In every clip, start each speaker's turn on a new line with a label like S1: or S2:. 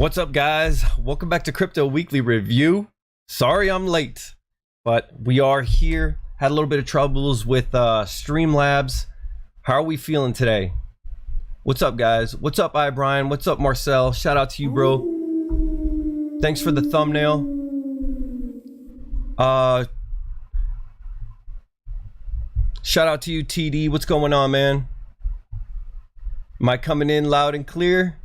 S1: What's up, guys? Welcome back to Crypto Weekly Review. Sorry I'm late, but we are here. Had a little bit of troubles with Streamlabs. How are we feeling today? What's up, guys? What's up, Brian? What's up, Marcel? Shout out to you, bro. Thanks for the thumbnail. Shout out to you, TD. What's going on, man? Am I coming in loud and clear?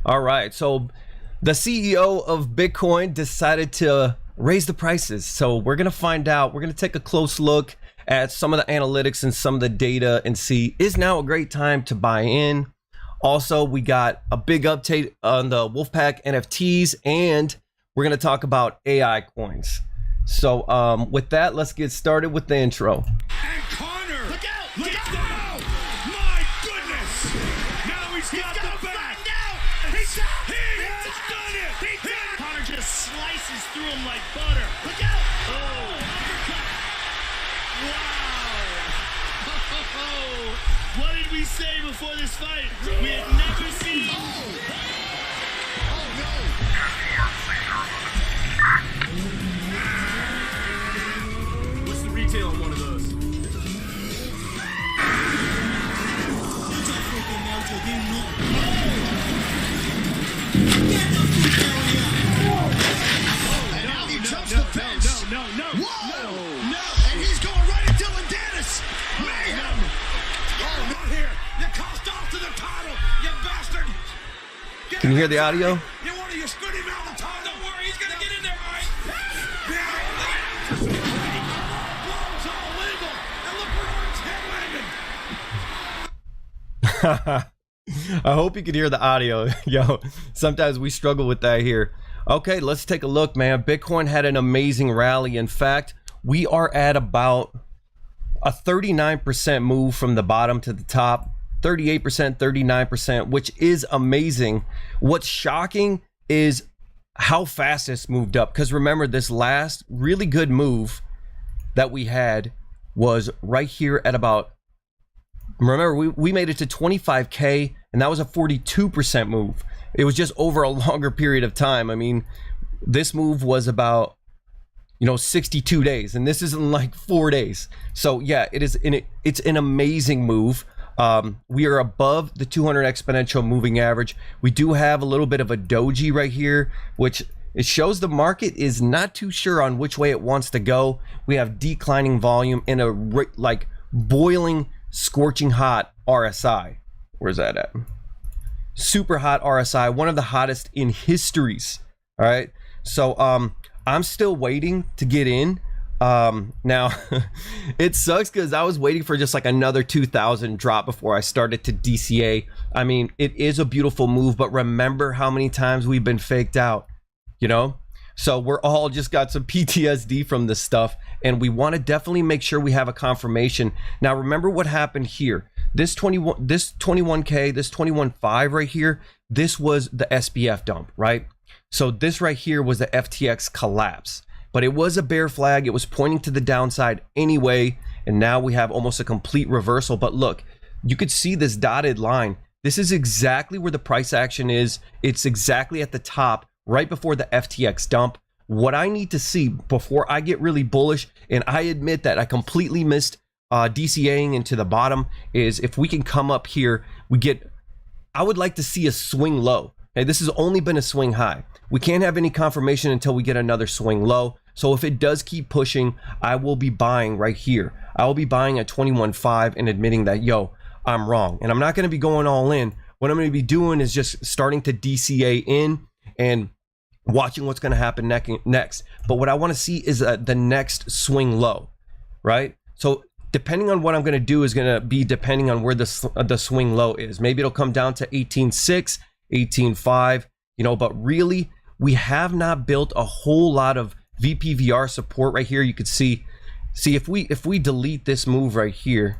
S1: All right, so the CEO of Bitcoin decided to raise the prices. So we're gonna find out. We're gonna take a close look at some of the analytics and some of the data and see, is now a great time to buy in? Also, we got a big update on the WoofPack NFTs, and we're gonna talk about AI coins. So with that, let's get started with the intro.
S2: And Connor, look out! Look out! My goodness! Now he's got the back. He's done it! Connor just slices through him like butter. Look out! Oh, uppercut! Wow! What did we say before this fight? We had never seen. Oh no! What's the retail on one of those? No. And he's going right at Dylan Dennis. Mayhem. Oh, not here. You cost off to the title, you bastard.
S1: Can you hear the audio?
S2: You want to you screw him out the title. Don't worry, he's going to get in there, all right? Blow's all legal. And look where it's head landed.
S1: I hope you could hear the audio. Yo, sometimes we struggle with that here. Okay, let's take a look, man. Bitcoin had an amazing rally. In fact, we are at about a 39% move from the bottom to the top, 38%, 39%, which is amazing. What's shocking is how fast this moved up. Because remember, this last really good move that we had was right here at about, remember, we made it to 25K, and that was a 42% move. It was just over a longer period of time. I mean, this move was about, 62 days, and this isn't like 4 days. So yeah, it's an amazing move. We are above the 200 exponential moving average. We do have a little bit of a doji right here, which it shows the market is not too sure on which way it wants to go. We have declining volume in a like boiling, scorching hot RSI. Where's that at? Super hot RSI, one of the hottest in histories. All right, so I'm still waiting to get in. Now it sucks because I was waiting for just like another 2,000 drop before I started to DCA. I mean, it is a beautiful move, but remember how many times we've been faked out, so we're all just got some PTSD from this stuff, and we want to definitely make sure we have a confirmation. Now remember what happened here. This 21K, this 21.5 right here, this was the SBF dump, right? So this right here was the FTX collapse, but it was a bear flag. It was pointing to the downside anyway, and now we have almost a complete reversal. But look, you could see this dotted line. This is exactly where the price action is. It's exactly at the top, right before the FTX dump. What I need to see before I get really bullish, and I admit that I completely missed DCAing into the bottom, is if we can come up here, I would like to see a swing low. Okay, this has only been a swing high. We can't have any confirmation until we get another swing low. So if it does keep pushing, I will be buying right here. I will be buying at 21.5 and admitting that, yo, I'm wrong. And I'm not going to be going all in. What I'm going to be doing is just starting to DCA in and watching what's going to happen next. But what I want to see is the next swing low, right? So depending on what I'm going to do is going to be depending on where the swing low is. Maybe it'll come down to 18.6, 18.5, but really we have not built a whole lot of VPVR support right here. You could see if we delete this move right here,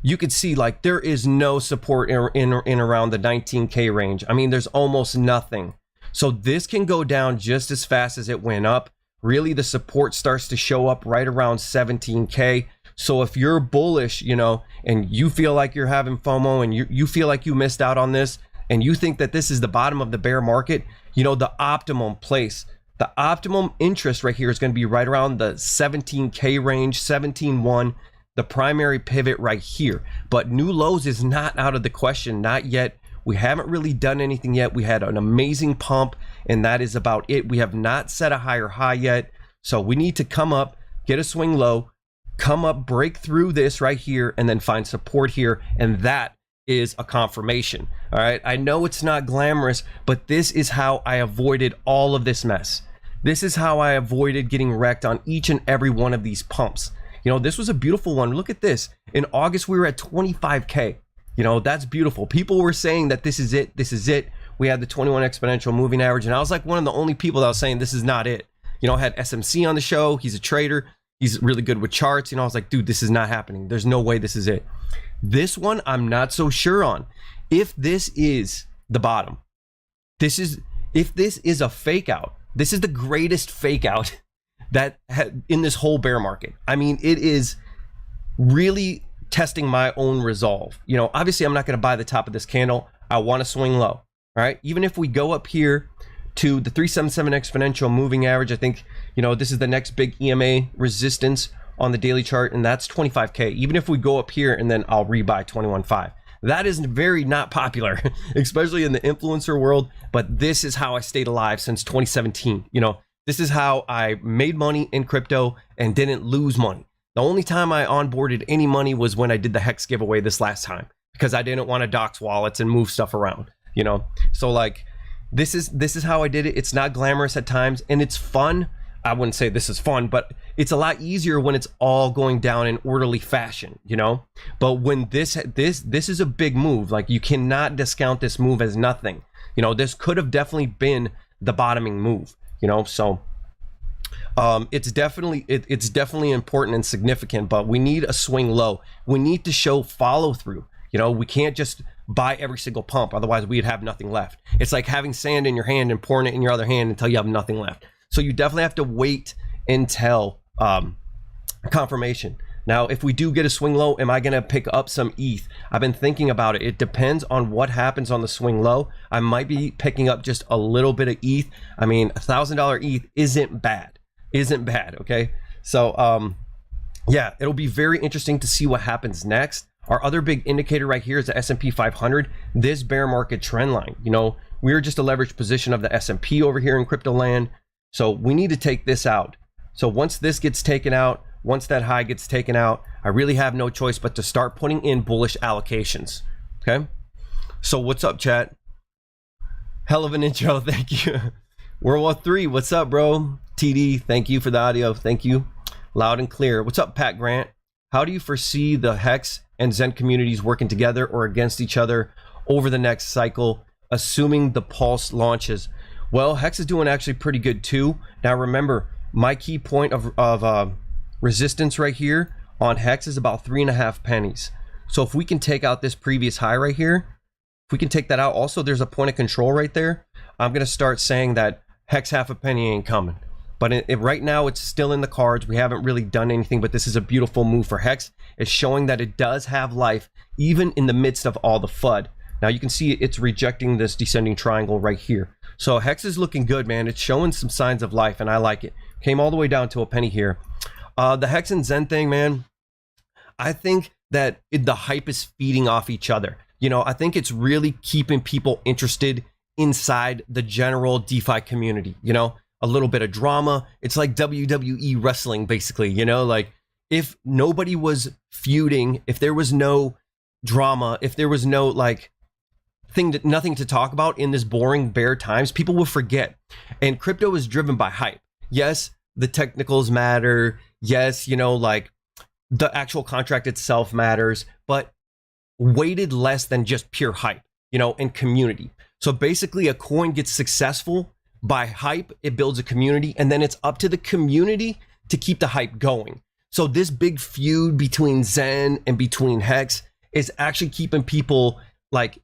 S1: you could see like there is no support in around the 19K range. I mean, there's almost nothing. So this can go down just as fast as it went up. Really, the support starts to show up right around 17K. So if you're bullish, you know, and you feel like you're having FOMO and you feel like you missed out on this and you think that this is the bottom of the bear market, you know, the optimum place, the optimum interest right here is going to be right around the 17K range, 17.1, the primary pivot right here. But new lows is not out of the question, not yet. We haven't really done anything yet. We had an amazing pump, and that is about it. We have not set a higher high yet. So we need to come up, get a swing low, come up, break through this right here, and then find support here. And that is a confirmation. All right. I know it's not glamorous, but this is how I avoided all of this mess. This is how I avoided getting wrecked on each and every one of these pumps. You know, this was a beautiful one. Look at this. In August, we were at 25K. You know, that's beautiful. People were saying that this is it. This is it. We had the 21 exponential moving average. And I was like one of the only people that was saying this is not it. You know, I had SMC on the show. He's a trader. He's really good with charts. You know, I was like, dude, this is not happening. There's no way this is it. This one, I'm not so sure on. If this is the bottom, if this is a fake out, this is the greatest fake out that in this whole bear market. I mean, it is really testing my own resolve. You know, obviously I'm not going to buy the top of this candle. I want to swing low. All right. Even if we go up here to the 377 exponential moving average, I think, you know, this is the next big EMA resistance on the daily chart, and that's 25K. Even if we go up here and then I'll rebuy 21.5. That is very not popular, especially in the influencer world. But this is how I stayed alive since 2017. You know, this is how I made money in crypto and didn't lose money. The only time I onboarded any money was when I did the Hex giveaway this last time, because I didn't want to dox wallets and move stuff around, you know? So like, this is how I did it. It's not glamorous at times and it's fun. I wouldn't say this is fun, but it's a lot easier when it's all going down in orderly fashion, you know? But when this is a big move, like you cannot discount this move as nothing. You know, this could have definitely been the bottoming move, you know? So it's definitely important and significant, but we need a swing low. We need to show follow through. You know, we can't just buy every single pump. Otherwise we'd have nothing left. It's like having sand in your hand and pouring it in your other hand until you have nothing left. So you definitely have to wait until confirmation. Now, if we do get a swing low, am I going to pick up some ETH? I've been thinking about it. It depends on what happens on the swing low. I might be picking up just a little bit of ETH. I mean, $1,000 ETH isn't bad. Okay. So yeah, it'll be very interesting to see what happens next. Our other big indicator right here is the S&P 500, this bear market trend line. You know, we're just a leveraged position of the S&P over here in crypto land. So we need to take this out. So once this gets taken out, once that high gets taken out, I really have no choice but to start putting in bullish allocations. Okay. So what's up, chat? Hell of an intro. Thank you. World War 3. What's up, bro? TD. Thank you for the audio. Thank you. Loud and clear. What's up, Pat Grant? How do you foresee the Hex and Zen communities working together or against each other over the next cycle, assuming the Pulse launches? Well, Hex is doing actually pretty good too. Now remember, my key point of resistance right here on Hex is about 3.5 pennies. So if we can take out this previous high right here, if we can take that out, also there's a point of control right there. I'm gonna start saying that Hex half a penny ain't coming. But right now it's still in the cards. We haven't really done anything, but this is a beautiful move for Hex. It's showing that it does have life, even in the midst of all the FUD. Now you can see it's rejecting this descending triangle right here. So Hex is looking good, man. It's showing some signs of life, and I like it. Came all the way down to a penny here. The Hex and Zen thing, man, I think that the hype is feeding off each other. You know, I think it's really keeping people interested inside the general DeFi community. You know, a little bit of drama. It's like WWE wrestling, basically. You know, like if nobody was feuding, if there was no drama, if there was no like nothing to talk about in this boring bear times, people will forget. And crypto is driven by hype. Yes, the technicals matter. Yes, you know, like the actual contract itself matters, but weighted less than just pure hype, you know, and community. So basically a coin gets successful by hype, it builds a community, and then it's up to the community to keep the hype going. So this big feud between Zen and between Hex is actually keeping people like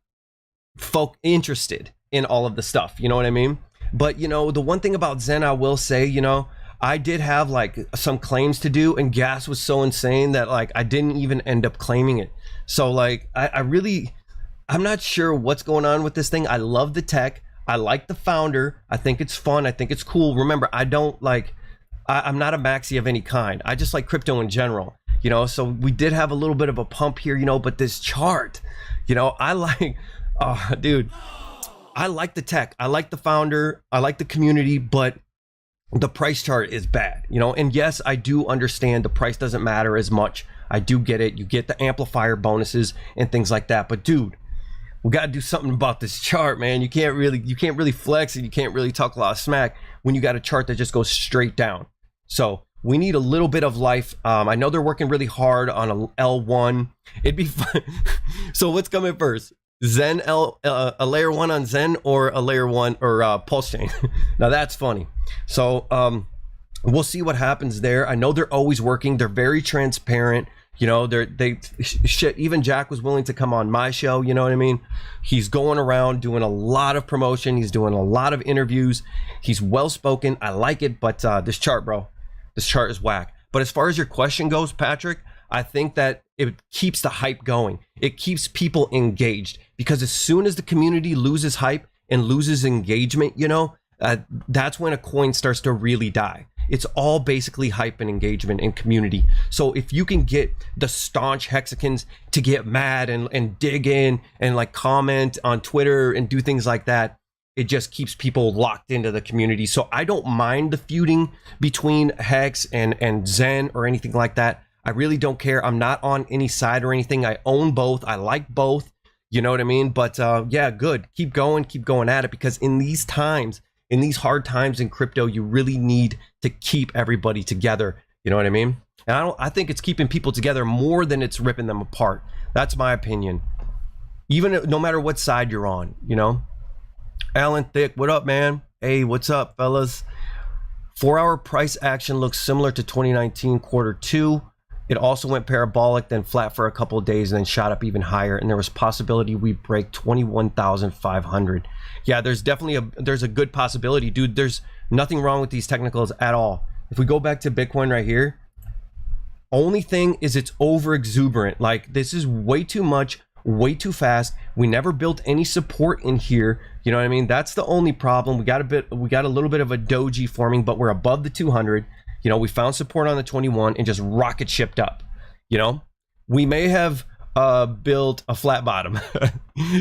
S1: interested in all of the stuff, you know what I mean? But you know, the one thing about Zen I will say, you know, I did have like some claims to do, and gas was so insane that like I didn't even end up claiming it. So like I'm not sure what's going on with this thing. I love the tech. I like the founder. I think it's fun. I think it's cool. Remember, I'm not a maxi of any kind. I just like crypto in general, you know. So we did have a little bit of a pump here, you know, but this chart, you know, I like, oh dude, I like the tech. I like the founder. I like the community, but the price chart is bad, you know. And yes, I do understand the price doesn't matter as much. I do get it. You get the amplifier bonuses and things like that. But dude, we got to do something about this chart, man. You can't really flex, and you can't really talk a lot of smack when you got a chart that just goes straight down. So we need a little bit of life. I know they're working really hard on a L1. It'd be fun. So what's coming first? Zen a layer 1 on Zen, or a layer 1 or Pulse Chain? Now that's funny. So we'll see what happens there. I know they're always working. They're very transparent. You know, shit, even Jack was willing to come on my show, you know what I mean? He's going around doing a lot of promotion. He's doing a lot of interviews. He's well-spoken. I like it, but this chart, bro, this chart is whack. But as far as your question goes, Patrick, I think that it keeps the hype going. It keeps people engaged, because as soon as the community loses hype and loses engagement, you know, that's when a coin starts to really die. It's all basically hype and engagement and community. So if you can get the staunch Hexicans to get mad and dig in and like comment on Twitter and do things like that, it just keeps people locked into the community. So I don't mind the feuding between Hex and Zen or anything like that. I really don't care. I'm not on any side or anything. I own both. I like both. You know what I mean? But yeah, good. Keep going at it, because in these times, in these hard times in crypto, you really need to keep everybody together. You know what I mean? And I think it's keeping people together more than it's ripping them apart. That's my opinion. Even no matter what side you're on, you know? Alan Thick, what up, man? Hey, what's up, fellas? 4-hour price action looks similar to 2019 quarter 2. It also went parabolic, then flat for a couple of days, and then shot up even higher. And there was possibility we break 21,500. Yeah, there's definitely there's a good possibility, dude. There's nothing wrong with these technicals at all. If we go back to Bitcoin right here, only thing is it's over exuberant. Like, this is way too much, way too fast. We never built any support in here. You know what I mean? That's the only problem. We got a little bit of a doji forming, but we're above the 200. You know, we found support on the 21 and just rocket shipped up. You know, we may have built a flat bottom.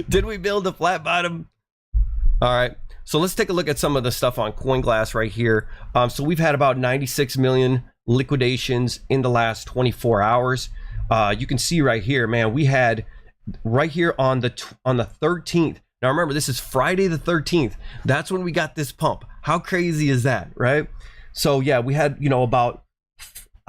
S1: Did we build a flat bottom? All right, so let's take a look at some of the stuff on CoinGlass right here. So we've had about 96 million liquidations in the last 24 hours. You can see right here, man, we had right here on the 13th. Now remember, this is Friday the 13th. That's when we got this pump. How crazy is that, right? So yeah, we had, you know, about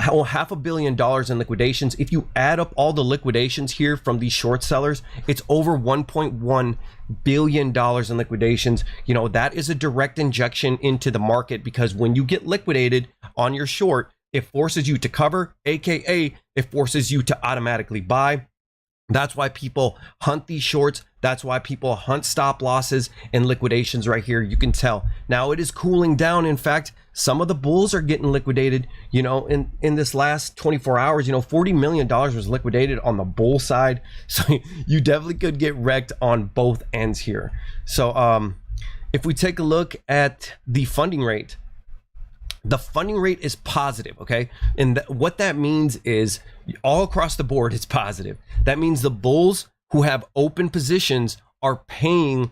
S1: $500 million in liquidations. If you add up all the liquidations here from these short sellers, it's over $1.1 billion in liquidations. You know, that is a direct injection into the market, because when you get liquidated on your short, it forces you to cover, aka it forces you to automatically buy. That's why people hunt these shorts. That's why people hunt stop losses and liquidations right here. You can tell now it is cooling down. In fact, some of the bulls are getting liquidated, you know, in this last 24 hours. You know, $40 million was liquidated on the bull side. So you definitely could get wrecked on both ends here. So if we take a look at the funding rate, the funding rate is positive, okay? And what that means is all across the board, it's positive. That means the bulls who have open positions are paying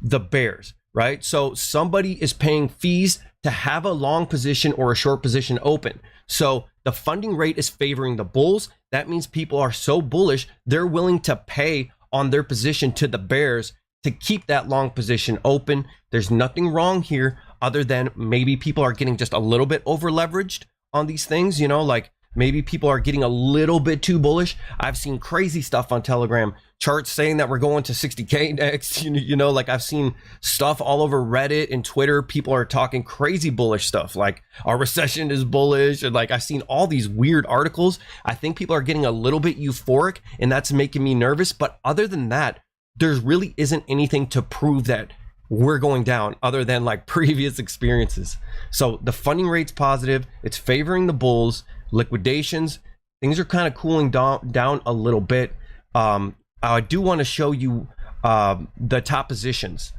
S1: the bears, right? So somebody is paying fees to have a long position or a short position open. So the funding rate is favoring the bulls. That means people are so bullish, they're willing to pay on their position to the bears to keep that long position open. There's nothing wrong here, other than maybe people are getting just a little bit over leveraged on these things, you know, like maybe people are getting a little bit too bullish. I've seen crazy stuff on Telegram, charts saying that we're going to 60K next, you know, like I've seen stuff all over Reddit and Twitter. People are talking crazy bullish stuff, like our recession is bullish. And like, I've seen all these weird articles. I think people are getting a little bit euphoric, and that's making me nervous. But other than that, there really isn't anything to prove that we're going down other than like previous experiences. So the funding rate's positive. It's favoring the bulls. Liquidations, things are kind of cooling down a little bit. I do want to show you the top positions.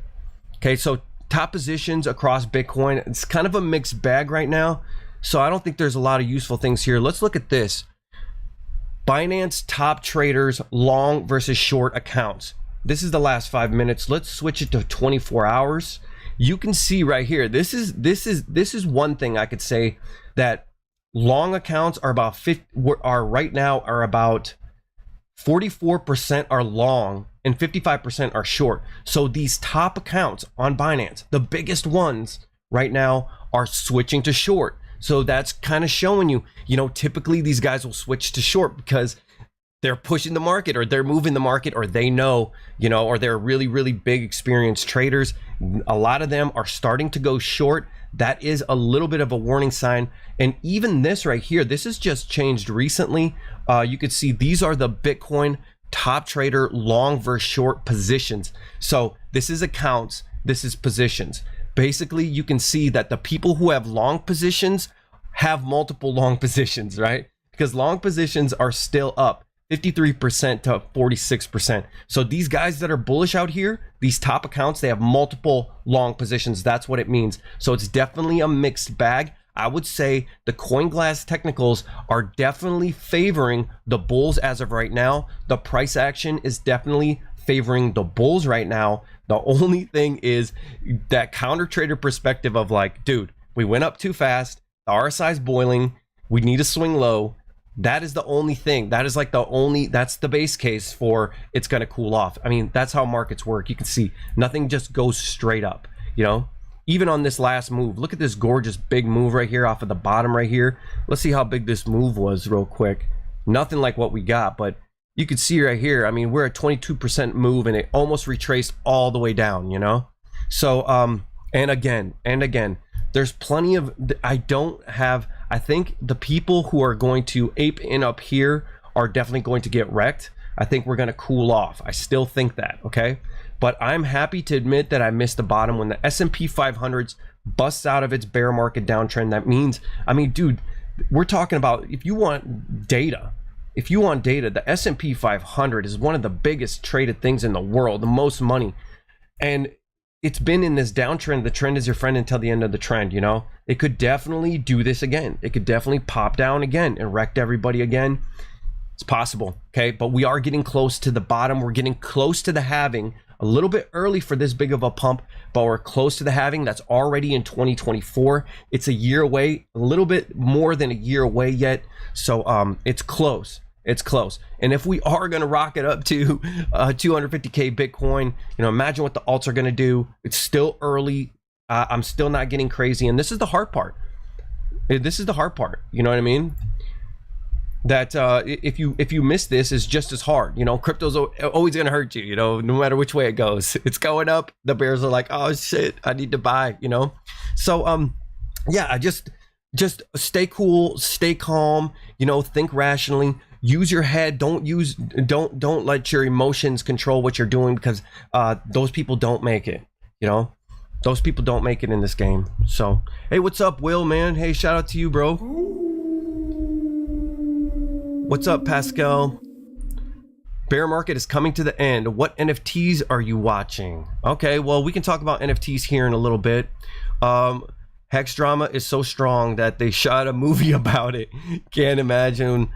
S1: Okay, so top positions across Bitcoin, it's kind of a mixed bag right now. So I don't think there's a lot of useful things here. Let's look at this. Binance top traders, long versus short accounts. This is the last 5 minutes. Let's switch it to 24 hours. You can see right here, this is one thing I could say, that long accounts are about 50, are right now are about 44% are long and 55% are short. So these top accounts on Binance, the biggest ones right now, are switching to short. So that's kind of showing you, you know, typically these guys will switch to short because they're pushing the market, or they're moving the market, or they know, you know, or they're really, really big experienced traders. A lot of them are starting to go short. That is a little bit of a warning sign. And even this right here, this has just changed recently. You could see these are the Bitcoin top trader long versus short positions. So this is accounts, this is positions. Basically, you can see that the people who have long positions have multiple long positions, right? Because long positions are still up 53% to 46%. So these guys that are bullish out here, these top accounts, they have multiple long positions. That's what it means. So it's definitely a mixed bag. I would say the CoinGlass technicals are definitely favoring the bulls as of right now. The price action is definitely favoring the bulls right now. The only thing is that counter trader perspective of like, dude, we went up too fast. The RSI is boiling. We need to swing low. That is the only thing. That is like the only, that's the base case for it's going to cool off. I mean, that's how markets work. You can see nothing just goes straight up, you know, even on this last move. Look at this gorgeous big move right here off of the bottom right here. Let's see how big this move was real quick. Nothing like what we got, but you can see right here, I mean, we're at 22% move and it almost retraced all the way down, you know? So, and again, there's plenty of, I think the people who are going to ape in up here are definitely going to get wrecked. I think we're going to cool off. I still think that, okay? But I'm happy to admit that I missed the bottom. When the S&P 500s busts out of its bear market downtrend, that means, I mean, dude, we're talking about, if you want data, the S&P 500 is one of the biggest traded things in the world, the most money. And it's been in this downtrend. The trend is your friend until the end of the trend, you know? It could definitely do this again. It could definitely pop down again and wreck everybody again. It's possible, okay? But we are getting close to the bottom. We're getting close to the halving. A little bit early for this big of a pump, but we're close to the halving. That's already in 2024. It's a year away, a little bit more than a year away yet. So it's close. It's close. And if we are going to rock it up to 250K Bitcoin, you know, imagine what the alts are going to do. It's still early. I'm still not getting crazy. And this is the hard part. This is the hard part. You know what I mean? That if you miss this, is just as hard. You know, crypto's always going to hurt you, you know, no matter which way it goes. It's going up. The bears are like, oh, shit, I need to buy, you know? So, yeah, just stay cool, stay calm, you know, think rationally. Use your head. Don't let your emotions control what you're doing, because those people don't make it, you know? Those people don't make it in this game. So, hey, what's up, Will, man? Hey, shout out to you, bro. What's up, Pascal? Bear market is coming to the end. What NFTs are you watching? Okay, well, we can talk about NFTs here in a little bit. Hex drama is so strong that they shot a movie about it. Can't imagine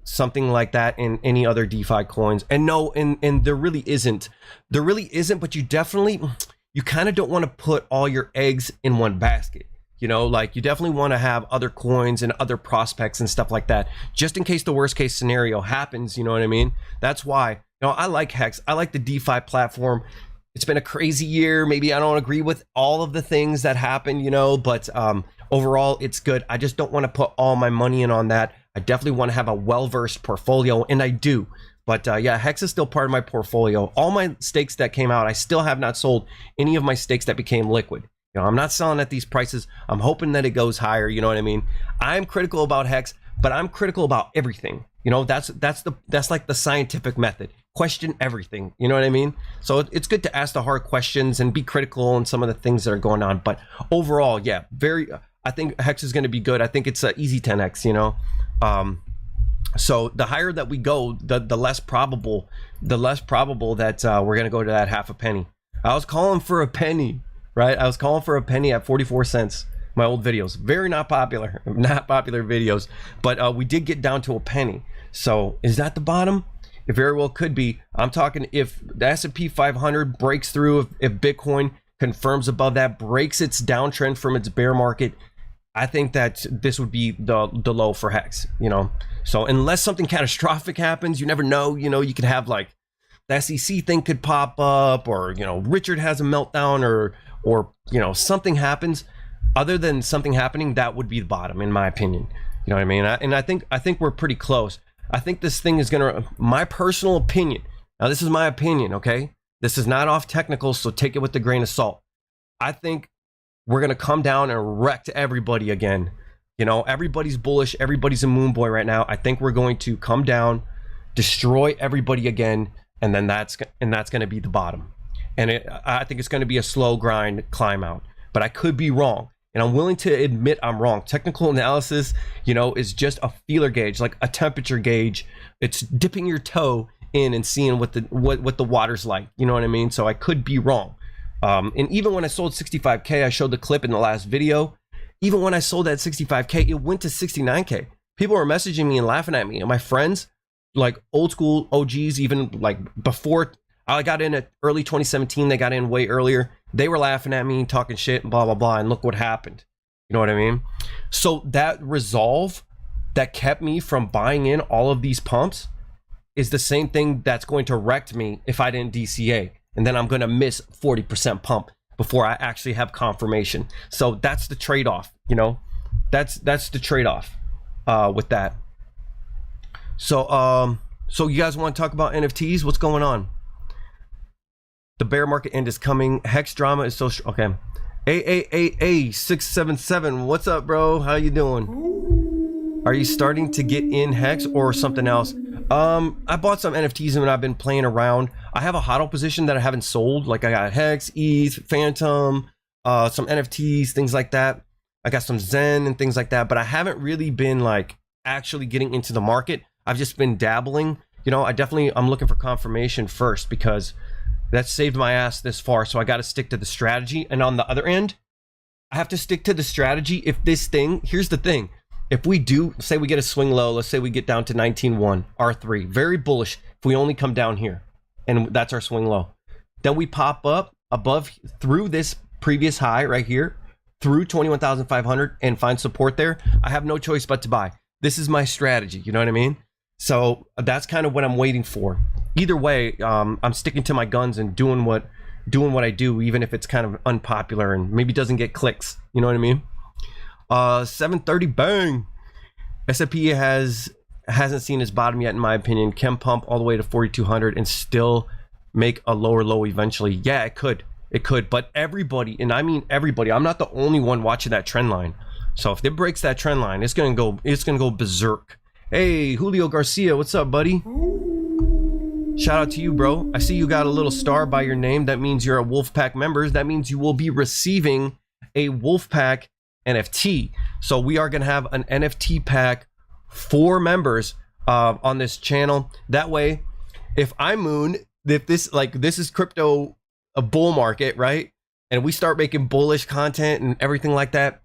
S1: something like that in any other DeFi coins. And no, and there really isn't, but you kind of don't want to put all your eggs in one basket. You know, like, you definitely want to have other coins and other prospects and stuff like that, just in case the worst case scenario happens. You know what I mean? That's why, you know, I like Hex. I like the DeFi platform. It's been a crazy year. Maybe I don't agree with all of the things that happen, you know, but overall it's good. I just don't want to put all my money in on that. I definitely want to have a well-versed portfolio, and I do. But yeah, Hex is still part of my portfolio. All my stakes that came out, I still have not sold any of my stakes that became liquid. You know, I'm not selling at these prices. I'm hoping that it goes higher. You know what I mean? I'm critical about Hex, but I'm critical about everything. You know, that's like the scientific method. question everything. You know what I mean? So it's good to ask the hard questions and be critical on some of the things that are going on. But overall, yeah, I think Hex is going to be good. I think it's an easy 10x, you know. So the higher that we go, the less probable that we're going to go to that half a penny. I was calling for a penny, right? I was calling for a penny at 44 cents. My old videos, very not popular videos, but we did get down to a penny. So is that the bottom? It very well could be. I'm talking if the S&P 500 breaks through, if Bitcoin confirms above that, breaks its downtrend from its bear market, I think that this would be the low for Hex, you know. So unless something catastrophic happens, you never know, you know, you could have like the SEC thing could pop up, or, you know, Richard has a meltdown, or you know, something happens. Other than something happening, that would be the bottom, in my opinion. You know what I mean? I think we're pretty close. I think this thing is gonna, my personal opinion. Now, this is my opinion, okay? This is not off technical, so take it with a grain of salt. I think we're gonna come down and wreck everybody again. You know, everybody's bullish, everybody's a moon boy right now. I think we're going to come down, destroy everybody again, and then that's gonna be the bottom. And I think it's gonna be a slow grind climb out, but I could be wrong. And I'm willing to admit I'm wrong. Technical analysis, you know, is just a feeler gauge, like a temperature gauge. It's dipping your toe in and seeing what the water's like. You know what I mean? So I could be wrong. And even when I sold 65K, I showed the clip in the last video. Even when I sold that 65K, it went to 69K. People were messaging me and laughing at me. And my friends, like old school OGs, even like before I got in at early 2017, they got in way earlier. They were laughing at me, talking shit, and blah, blah, blah. And look what happened. You know what I mean? So that resolve that kept me from buying in all of these pumps is the same thing that's going to wreck me if I didn't DCA. And then I'm going to miss 40% pump before I actually have confirmation. So that's the trade-off, you know? That's the trade-off with that. So you guys want to talk about NFTs? What's going on? The bear market end is coming. Hex drama is so okay. A677. What's up, bro? How you doing? Are you starting to get in Hex or something else? I bought some NFTs and I've been playing around. I have a hodl position that I haven't sold. Like I got Hex, ETH, Phantom, some NFTs, things like that. I got some Zen and things like that, but I haven't really been like actually getting into the market. I've just been dabbling. You know, I'm looking for confirmation first because that saved my ass this far, so I got to stick to the strategy. And on the other end, I have to stick to the strategy. If this thing, here's the thing. If we do, say we get a swing low, let's say we get down to 19.1, R3, very bullish if we only come down here, and that's our swing low. Then we pop up above, through this previous high right here, through 21,500 and find support there. I have no choice but to buy. This is my strategy, you know what I mean? So that's kind of what I'm waiting for. Either way, I'm sticking to my guns and doing what I do, even if it's kind of unpopular and maybe doesn't get clicks. You know what I mean? 730 bang. S&P hasn't seen its bottom yet, in my opinion. Can pump all the way to 4,200 and still make a lower low eventually. Yeah, it could, but everybody, and I mean everybody, I'm not the only one watching that trend line. So if it breaks that trend line, it's gonna go berserk. Hey, Julio Garcia, what's up, buddy? Shout out to you, bro. I see you got a little star by your name. That means you're a WoofPack member. That means you will be receiving a WoofPack NFT. So we are going to have an NFT pack for members on this channel. That way, if I moon, if this is crypto, a bull market, right? And we start making bullish content and everything like that,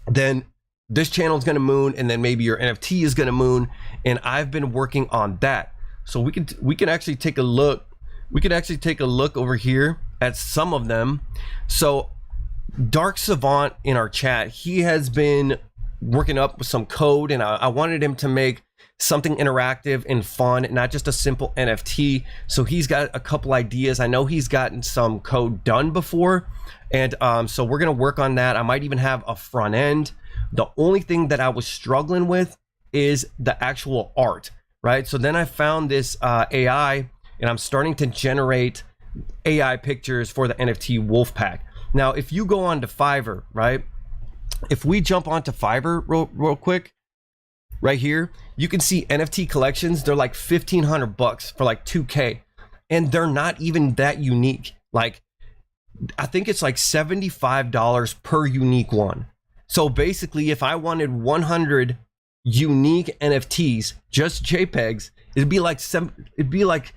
S1: then this channel is going to moon, and then maybe your NFT is going to moon. And I've been working on that. So we can actually take a look. We can actually take a look over here at some of them. So Dark Savant in our chat, he has been working up with some code, and I wanted him to make something interactive and fun, not just a simple NFT. So he's got a couple ideas. I know he's gotten some code done before, and so we're gonna work on that. I might even have a front end. The only thing that I was struggling with is the actual art, right? So then I found this AI, and I'm starting to generate AI pictures for the NFT WoofPack. Now, if you go on to Fiverr, right? If we jump onto Fiverr real quick, right here, you can see NFT collections. They're like $1,500 for like 2K. and they're not even that unique. Like, I think it's like $75 per unique one. So basically, if I wanted 100 unique NFTs, just JPEGs, it'd be like 700,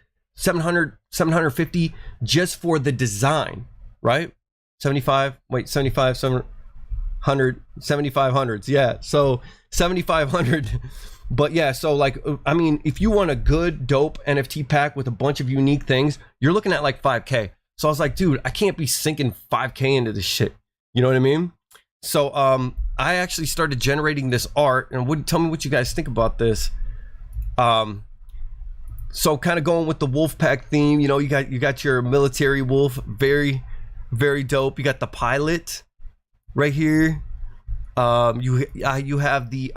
S1: 750 just for the design, right? 75, 7,500s. Yeah, so 7,500. But yeah, so like, I mean, if you want a good, dope NFT pack with a bunch of unique things, you're looking at like 5K. So I was like, dude, I can't be sinking 5K into this shit. You know what I mean? So I actually started generating this art, and tell me what you guys think about this. So kind of going with the WoofPack theme, you know, you got your military wolf, very, very dope. You got the pilot right here. You have the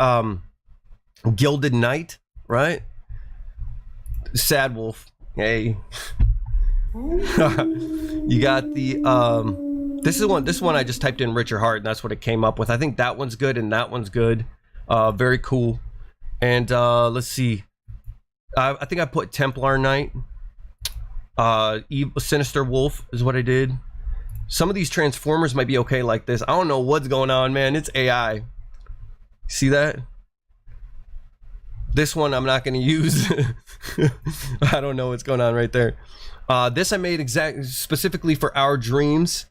S1: Gilded Knight, right? Sad wolf. Hey. You got the this one I just typed in Richard Hart, and that's what it came up with. I think that one's good and that one's good. Very cool. And let's see. I think I put Templar Knight. Sinister Wolf is what I did. Some of these transformers might be okay like this. I don't know what's going on, man. It's AI. See that? This one I'm not going to use. I don't know what's going on right there. This I made specifically for Our Dreams.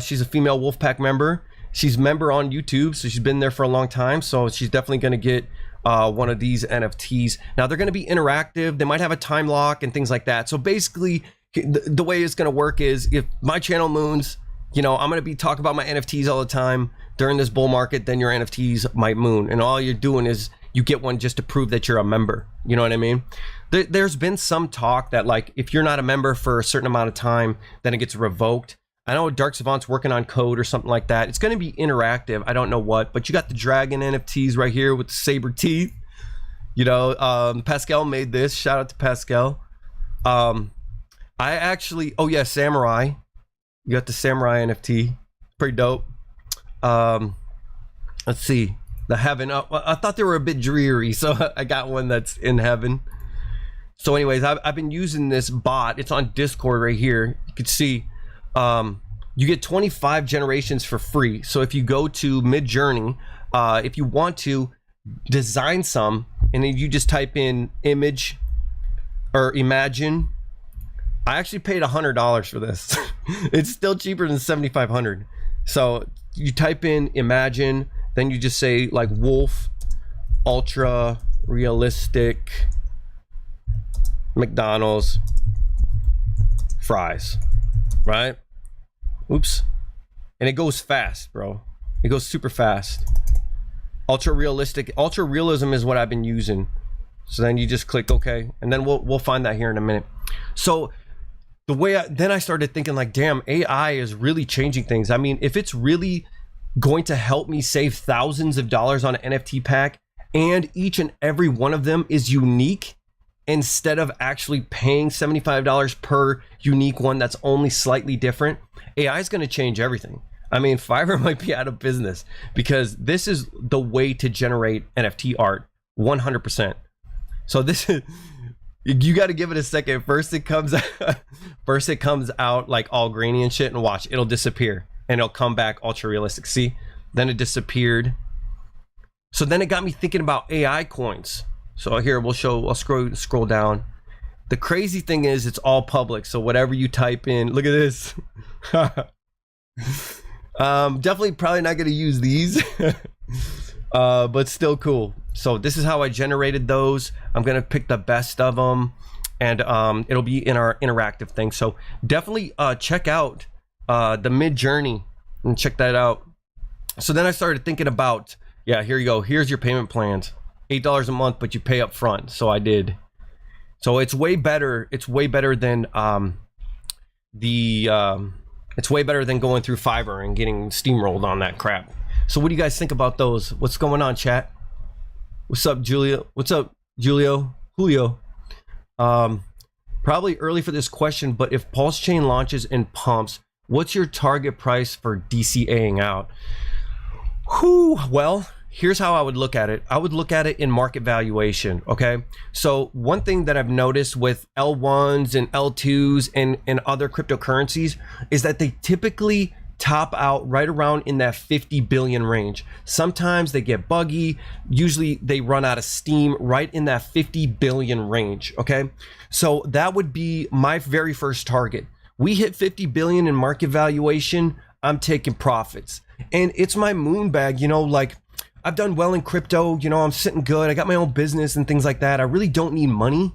S1: She's a female WoofPack member. She's a member on YouTube, so she's been there for a long time. So she's definitely going to get one of these NFTs. Now they're going to be interactive. They might have a time lock and things like that. So basically, the way it's going to work is if my channel moons, you know, I'm going to be talking about my NFTs all the time during this bull market. Then your NFTs might moon, and all you're doing is you get one just to prove that you're a member. You know what I mean? There's been some talk that like if you're not a member for a certain amount of time, then it gets revoked. I know Dark Savant's working on code or something like that. It's going to be interactive. I don't know what, but you got the dragon NFTs right here with the saber teeth. You know, Pascal made this. Shout out to Pascal. I actually, oh yeah, Samurai. You got the Samurai NFT. Pretty dope. Let's see. The heaven. I thought they were a bit dreary, so I got one that's in heaven. So anyways, I've been using this bot. It's on Discord right here. You can see you get 25 generations for free. So if you go to Midjourney, if you want to design some, and then you just type in image or imagine. I actually paid $100 for this. It's still cheaper than 7,500. So you type in imagine, then you just say like wolf, ultra realistic McDonald's fries, right? Oops. And it goes fast, bro. It goes super fast. Ultra realistic. Ultra realism is what I've been using. So then you just click OK, and then we'll find that here in a minute. So the way then I started thinking like, damn, AI is really changing things. I mean, if it's really going to help me save thousands of dollars on an NFT pack, and each and every one of them is unique, instead of actually paying $75 per unique one that's only slightly different, AI is going to change everything. I mean, Fiverr might be out of business because this is the way to generate NFT art 100%. So this is, you got to give it a second. First it comes out like all grainy and shit, and watch, it'll disappear and it'll come back ultra realistic. See, then it disappeared. So then it got me thinking about AI coins. So here I'll scroll down. The crazy thing is it's all public. So whatever you type in, look at this. Definitely probably not going to use these, but still cool. So this is how I generated those. I'm going to pick the best of them, and it'll be in our interactive thing. So definitely check out the Midjourney and check that out. So then I started thinking about, yeah, here you go. Here's your payment plans. $8 a month, but you pay up front. So I did. So it's way better. It's way better than it's way better than going through Fiverr and getting steamrolled on that crap. So what do you guys think about those? What's going on, chat? What's up, Julia? What's up, Julio? Probably early for this question, but if Pulse Chain launches and pumps, what's your target price for DCAing out? Well, here's how I would look at it. I would look at it in market valuation, okay? So one thing that I've noticed with L1s and L2s and other cryptocurrencies is that they typically top out right around in that 50 billion range. Sometimes they get buggy. Usually they run out of steam right in that 50 billion range, okay? So that would be my very first target. We hit 50 billion in market valuation, I'm taking profits. And it's my moon bag, you know, like I've done well in crypto, you know, I'm sitting good. I got my own business and things like that. I really don't need money.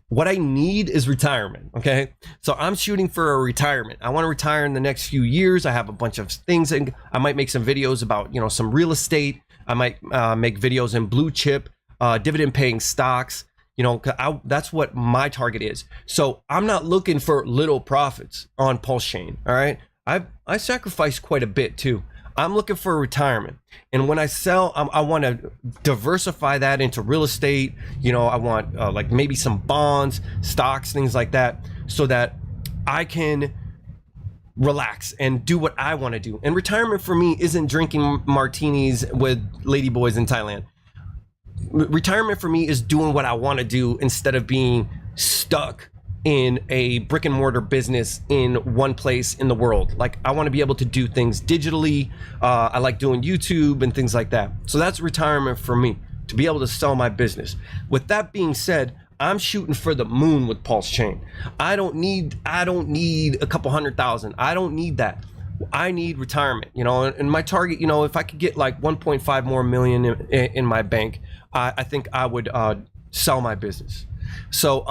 S1: What I need is retirement, okay? So I'm shooting for a retirement. I want to retire in the next few years. I have a bunch of things, and I might make some videos about, you know, some real estate. I might make videos in blue chip, dividend paying stocks, you know, that's what my target is. So I'm not looking for little profits on Pulse Chain, all right? I sacrifice quite a bit too. I'm looking for a retirement. And when I sell, I want to diversify that into real estate. You know, I want like maybe some bonds, stocks, things like that, so that I can relax and do what I want to do. And retirement for me isn't drinking martinis with ladyboys in Thailand. Retirement for me is doing what I want to do instead of being stuck in a brick and mortar business in one place in the world. Like I want to be able to do things digitally. I like doing YouTube and things like that. So that's retirement for me, to be able to sell my business. With that being said, I'm shooting for the moon with Pulse Chain. I don't need a couple 100,000. I don't need that. I need retirement, you know, and my target, you know, if I could get like 1.5 more million in my bank, I think I would sell my business. So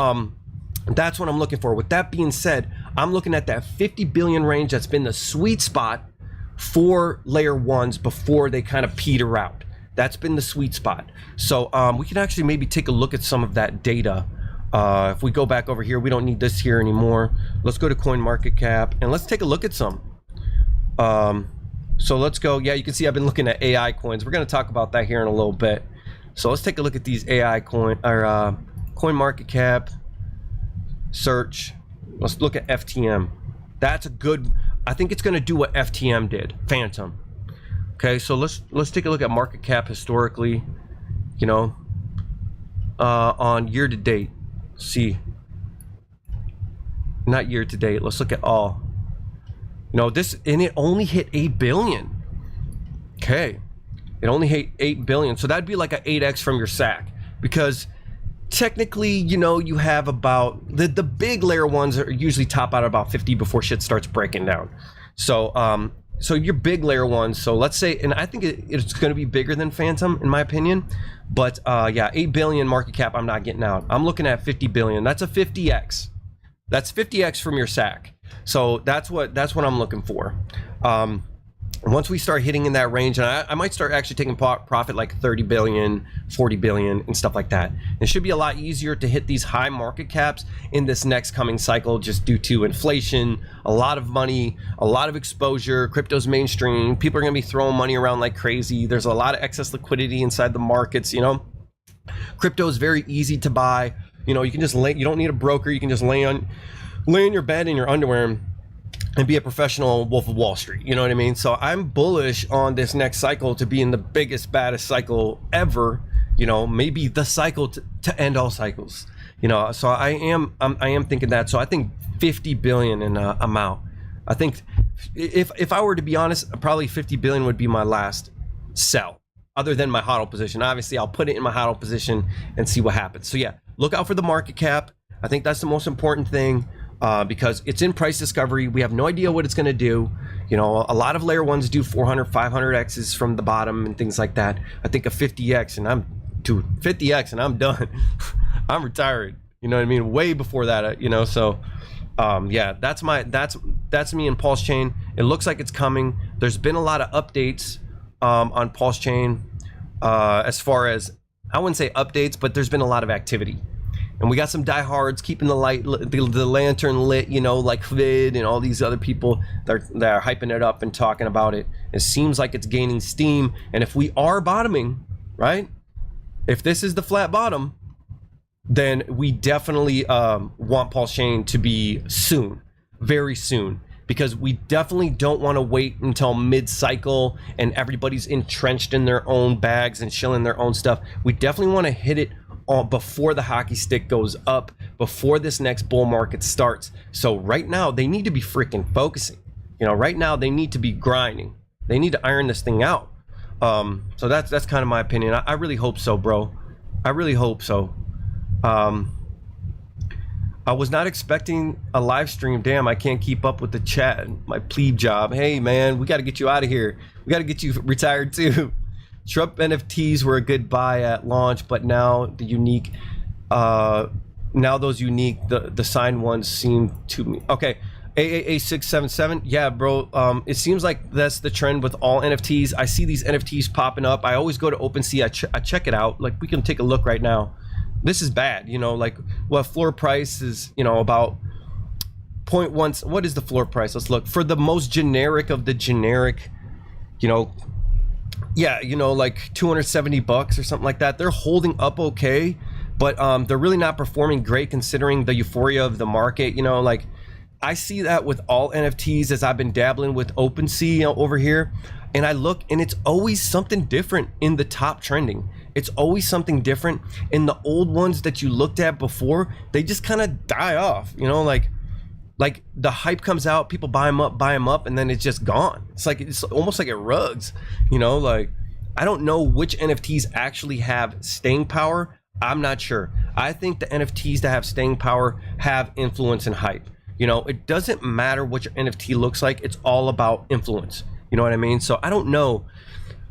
S1: that's what I'm looking for. With that being said, I'm looking at that 50 billion range. That's been the sweet spot for layer ones before they kind of peter out. That's been the sweet spot. So we can actually maybe take a look at some of that data. If we go back over here, we don't need this here anymore. Let's go to CoinMarketCap and let's take a look at some. So let's go. Yeah, you can see I've been looking at AI coins. We're going to talk about that here in a little bit. So let's take a look at these AI coin or CoinMarketCap. Search. Let's look at FTM. That's a good, I think it's going to do what FTM did, Phantom. Okay, so let's take a look at market cap historically, you know, on year to date. See, not year to date, let's look at all. You know, this, and it only hit 8 billion. Okay, it only hit 8 billion, so that'd be like an 8x from your SAC, because technically, you know, you have about the big layer ones are usually top out at about 50 before shit starts breaking down. So so your big layer ones, so let's say, and I think it's going to be bigger than Phantom in my opinion, but yeah, 8 billion market cap I'm not getting out. I'm looking at 50 billion. That's a 50x. That's 50x from your SAC. So that's what I'm looking for. Once we start hitting in that range, and I might start actually taking profit like 30 billion, 40 billion and stuff like that. It should be a lot easier to hit these high market caps in this next coming cycle, just due to inflation, a lot of money, a lot of exposure. Crypto's mainstream. People are going to be throwing money around like crazy. There's a lot of excess liquidity inside the markets, you know. Crypto is very easy to buy. You know, you can just lay, you don't need a broker. You can just lay in your bed in your underwear and be a professional Wolf of Wall Street. You know what I mean? So I'm bullish on this next cycle to be in the biggest, baddest cycle ever. You know, maybe the cycle to end all cycles. You know, so I am thinking that. So I think 50 billion in amount. I think if I were to be honest, probably 50 billion would be my last sell, other than my HODL position. Obviously, I'll put it in my HODL position and see what happens. So yeah, look out for the market cap. I think that's the most important thing. Because it's in price discovery. We have no idea what it's going to do. You know, a lot of layer ones do 400, 500 X's from the bottom and things like that. I think a 50X and I'm 50X and I'm done. I'm retired. You know what I mean? Way before that, you know, so yeah, that's me in Pulse Chain. It looks like it's coming. There's been a lot of updates on Pulse Chain as far as, I wouldn't say updates, but there's been a lot of activity. And we got some diehards keeping the lantern lit, you know, like Vid and all these other people that are hyping it up and talking about it. It seems like it's gaining steam. And if we are bottoming, right? If this is the flat bottom, then we definitely want Pulse Chain to be soon, very soon. because we definitely don't want to wait until mid-cycle and everybody's entrenched in their own bags and chilling their own stuff. We definitely want to hit it before the hockey stick goes up, before this next bull market starts. So right now they need to be freaking focusing. You know, right now they need to be grinding. They need to iron this thing out. So that's kind of my opinion. I really hope so, bro. I really hope so. I was not expecting a live stream. Damn, I can't keep up with the chat. My plebe job. Hey man, we got to get you out of here. We got to get you retired too. Trump NFTs were a good buy at launch, but now the unique, the signed ones seem to okay. AAA677, yeah, bro. It seems like that's the trend with all NFTs. I see these NFTs popping up. I always go to OpenSea. I check it out. Like, we can take a look right now. This is bad, you know. Like, well, floor price is, you know, about 0.1. What is the floor price? Let's look for the most generic of the generic. You know, yeah, you know, like $270 or something like that. They're holding up okay, but they're really not performing great considering the euphoria of the market. You know, like, I see that with all NFTs as I've been dabbling with OpenSea, you know, over here, and I look and it's always something different in the top trending. It's always something different. In the old ones that you looked at before, they just kind of die off, you know, like the hype comes out, people buy them up, and then it's just gone. It's like, it's almost like it rugs, you know. Like, I don't know which NFTs actually have staying power. I'm not sure. I think the NFTs that have staying power have influence and hype. You know, it doesn't matter what your NFT looks like. It's all about influence. You know what I mean? So I don't know.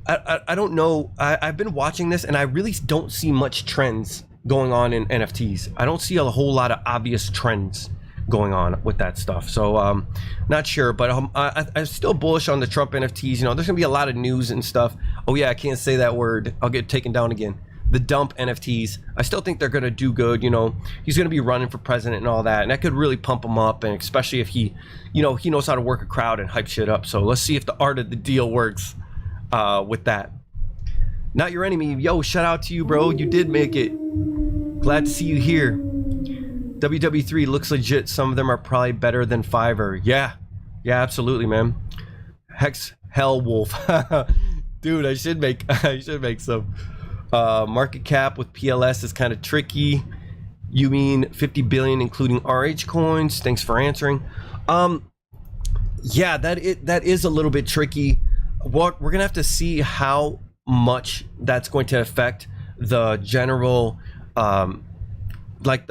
S1: I don't know. I've been watching this and I really don't see much trends going on in NFTs. I don't see a whole lot of obvious trends going on with that stuff. So not sure, but I'm still bullish on the Trump NFTs. You know, there's gonna be a lot of news and stuff. Oh yeah, I can't say that word. I'll get taken down again. The dump NFTs, I still think they're going to do good. You know, he's going to be running for president and all that, and that could really pump him up, and especially if he, you know, he knows how to work a crowd and hype shit up. So let's see if the art of the deal works with that. Not your enemy. Yo, shout out to you, bro. You did make it. Glad to see you here. WW3 looks legit. Some of them are probably better than Fiverr. Yeah, absolutely, man. Hex Hell Wolf. Dude, I should make some. Market cap with PLS is kind of tricky. You mean 50 billion including RH coins? Thanks for answering. Yeah, that is a little bit tricky. What we're gonna have to see how much that's going to affect the general, like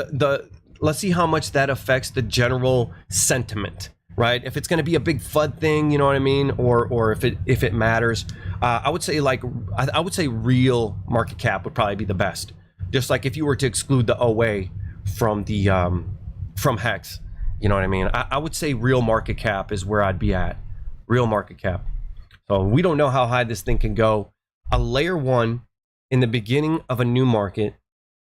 S1: let's see how much that affects the general sentiment, right? If it's going to be a big FUD thing, you know what I mean, or if it matters. I would say I would say real market cap would probably be the best. Just like if you were to exclude the OA from the from Hex, you know what I mean. I would say real market cap is where I'd be at. Real market cap. So we don't know how high this thing can go. A layer one in the beginning of a new market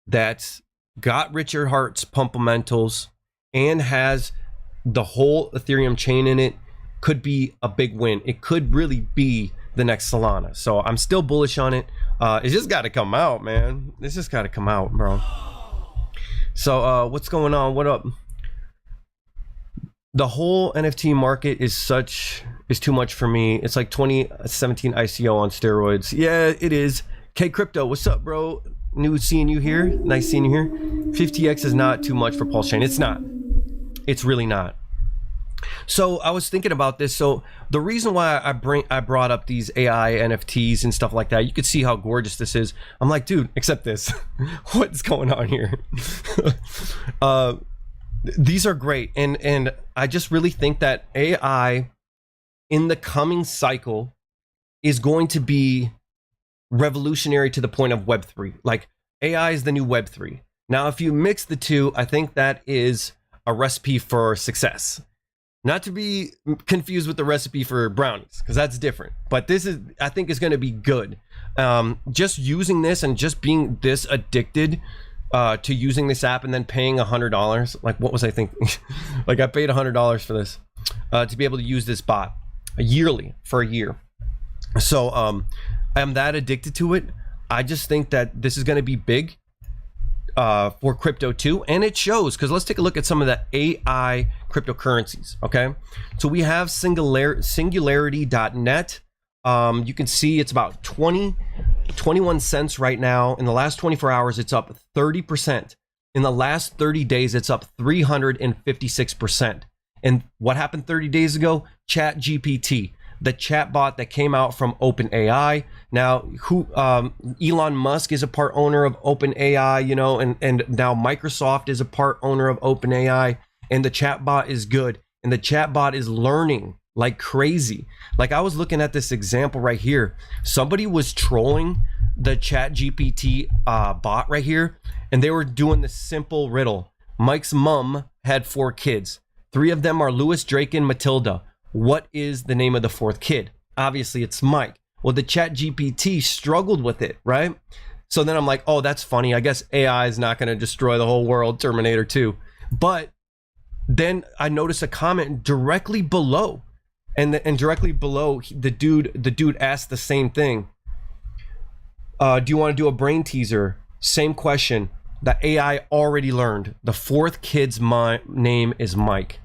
S1: that's got Richard Hart's Pumpamentals and has the whole Ethereum chain in it could be a big win. It could really be the next Solana. So I'm still bullish on it. It's just got to come out, man. It's just got to come out, bro. So what's going on? What up? The whole NFT market is too much for me. It's like 2017 ICO on steroids. Yeah, it is. K Crypto, what's up, bro? New seeing you here. Nice seeing you here. 50x is not too much for Pulse Chain. It's not. It's really not. So I was thinking about this. So the reason why I brought up these AI NFTs and stuff like that, you could see how gorgeous this is. I'm like, dude, accept this. What's going on here? These are great, and I just really think that AI in the coming cycle is going to be revolutionary to the point of Web3. Like, AI is the new Web3. Now, if you mix the two, I think that is a recipe for success. Not to be confused with the recipe for brownies, because that's different. But this is, I think, is going to be good. Just using this and just being this addicted to using this app and then paying $100. Like, what was I thinking? Like, I paid $100 for this to be able to use this bot yearly for a year. So I'm that addicted to it. I just think that this is going to be big for crypto too, and it shows, because let's take a look at some of the AI cryptocurrencies. Okay, so we have singularity.net. You can see it's about 21 cents right now. In the last 24 hours, it's up 30%. In the last 30 days, it's up 356%. And what happened 30 days ago? ChatGPT, the chatbot that came out from OpenAI. Now, Elon Musk is a part owner of OpenAI, you know, and now Microsoft is a part owner of OpenAI, and the chatbot is good, and the chatbot is learning like crazy. Like, I was looking at this example right here. Somebody was trolling the ChatGPT bot right here, and they were doing the simple riddle. Mike's mom had 4 kids. 3 of them are Louis, Drake, and Matilda. What is the name of the 4th kid? Obviously, it's Mike. Well, the ChatGPT struggled with it, right? So then I'm like, oh, that's funny. I guess AI is not going to destroy the whole world, Terminator 2. But then I noticed a comment directly below, and directly below, the dude asked the same thing. Do you want to do a brain teaser? Same question. The AI already learned. The 4th kid's name is Mike.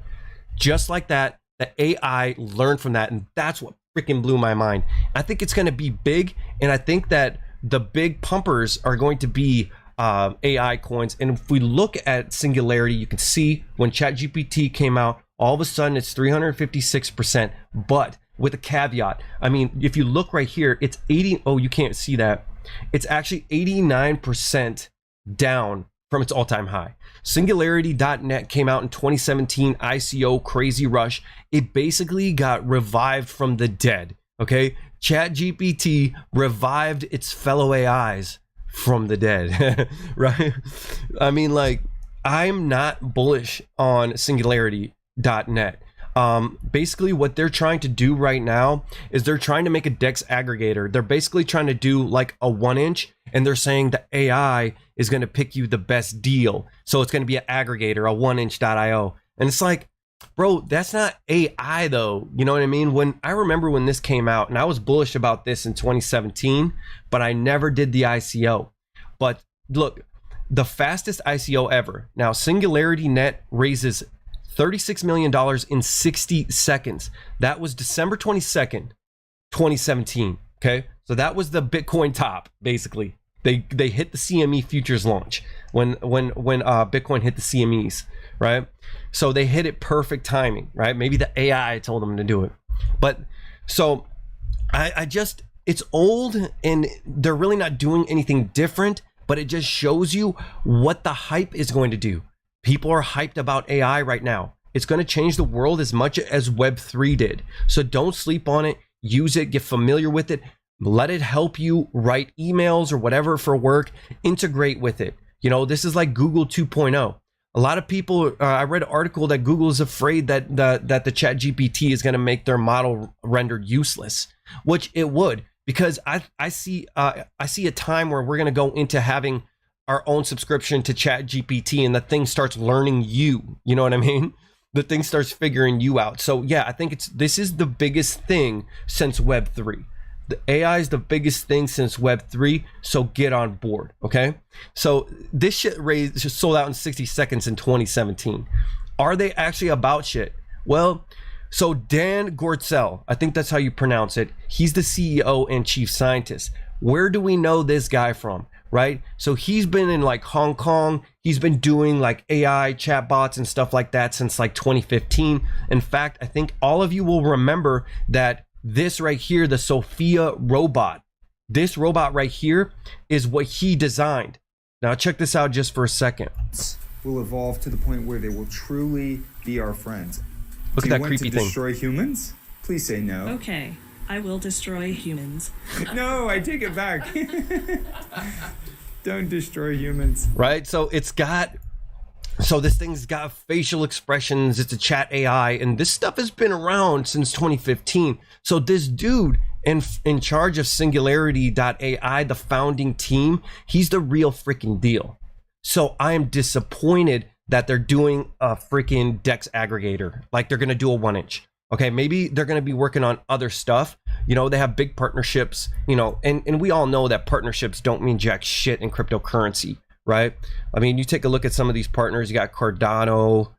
S1: Just like that, the AI learned from that, and that's what freaking blew my mind. I think it's going to be big, and I think that the big pumpers are going to be AI coins. And if we look at Singularity, you can see when ChatGPT came out, all of a sudden it's 356%, but with a caveat. I mean, if you look right here, it's 80. Oh, you can't see that. It's actually 89% down from its all-time high. Singularity.net came out in 2017, ICO crazy rush. It basically got revived from the dead. Okay, ChatGPT revived its fellow AIs from the dead. Right? I mean, like, I'm not bullish on Singularity.net. Basically what they're trying to do right now is they're trying to make a DEX aggregator. They're basically trying to do like a 1-inch, and they're saying the AI is going to pick you the best deal. So it's going to be an aggregator, a 1inch.io. And it's like, bro, that's not AI though. You know what I mean? When I remember when this came out, and I was bullish about this in 2017, but I never did the ICO. But look, the fastest ICO ever. Now, Singularity.net raises $36 million in 60 seconds. That was December 22nd, 2017. Okay, so that was the Bitcoin top. Basically, they hit the CME futures launch when Bitcoin hit the CMEs, right? So they hit it perfect timing, right? Maybe the AI told them to do it, but so I just, it's old and they're really not doing anything different. But it just shows you what the hype is going to do. People are hyped about AI right now. It's going to change the world as much as Web3 did. So don't sleep on it. Use it. Get familiar with it. Let it help you write emails or whatever for work. Integrate with it. You know, this is like Google 2.0. A lot of people, I read an article that Google is afraid that the ChatGPT is going to make their model rendered useless, which it would, because I see a time where we're going to go into having our own subscription to ChatGPT, and the thing starts learning you. You know what I mean? The thing starts figuring you out. So yeah, I think this is the biggest thing since Web3. The AI is the biggest thing since Web3. So get on board, okay? So this shit just sold out in 60 seconds in 2017. Are they actually about shit? Well, so Dan Gortzel, I think that's how you pronounce it. He's the CEO and chief scientist. Where do we know this guy from? Right? So he's been in like Hong Kong. He's been doing like AI chatbots and stuff like that since like 2015. In fact, I think all of you will remember that this right here, the Sophia robot, this robot right here is what he designed. Now check this out just for a second.
S3: Will evolve to the point where they will truly be our friends.
S1: Look at that creepy thing.
S3: Do you want to destroy humans? Please say no.
S4: Okay, I will destroy humans.
S3: No, I take it back. Don't destroy humans.
S1: Right? So this thing's got facial expressions. It's a chat AI, and this stuff has been around since 2015. So this dude in charge of Singularity.ai, the founding team, he's the real freaking deal. So I am disappointed that they're doing a freaking DEX aggregator. Like they're going to do a 1-inch. Okay, maybe they're going to be working on other stuff. You know, they have big partnerships, you know, and we all know that partnerships don't mean jack shit in cryptocurrency, right? I mean, you take a look at some of these partners. You got Cardano,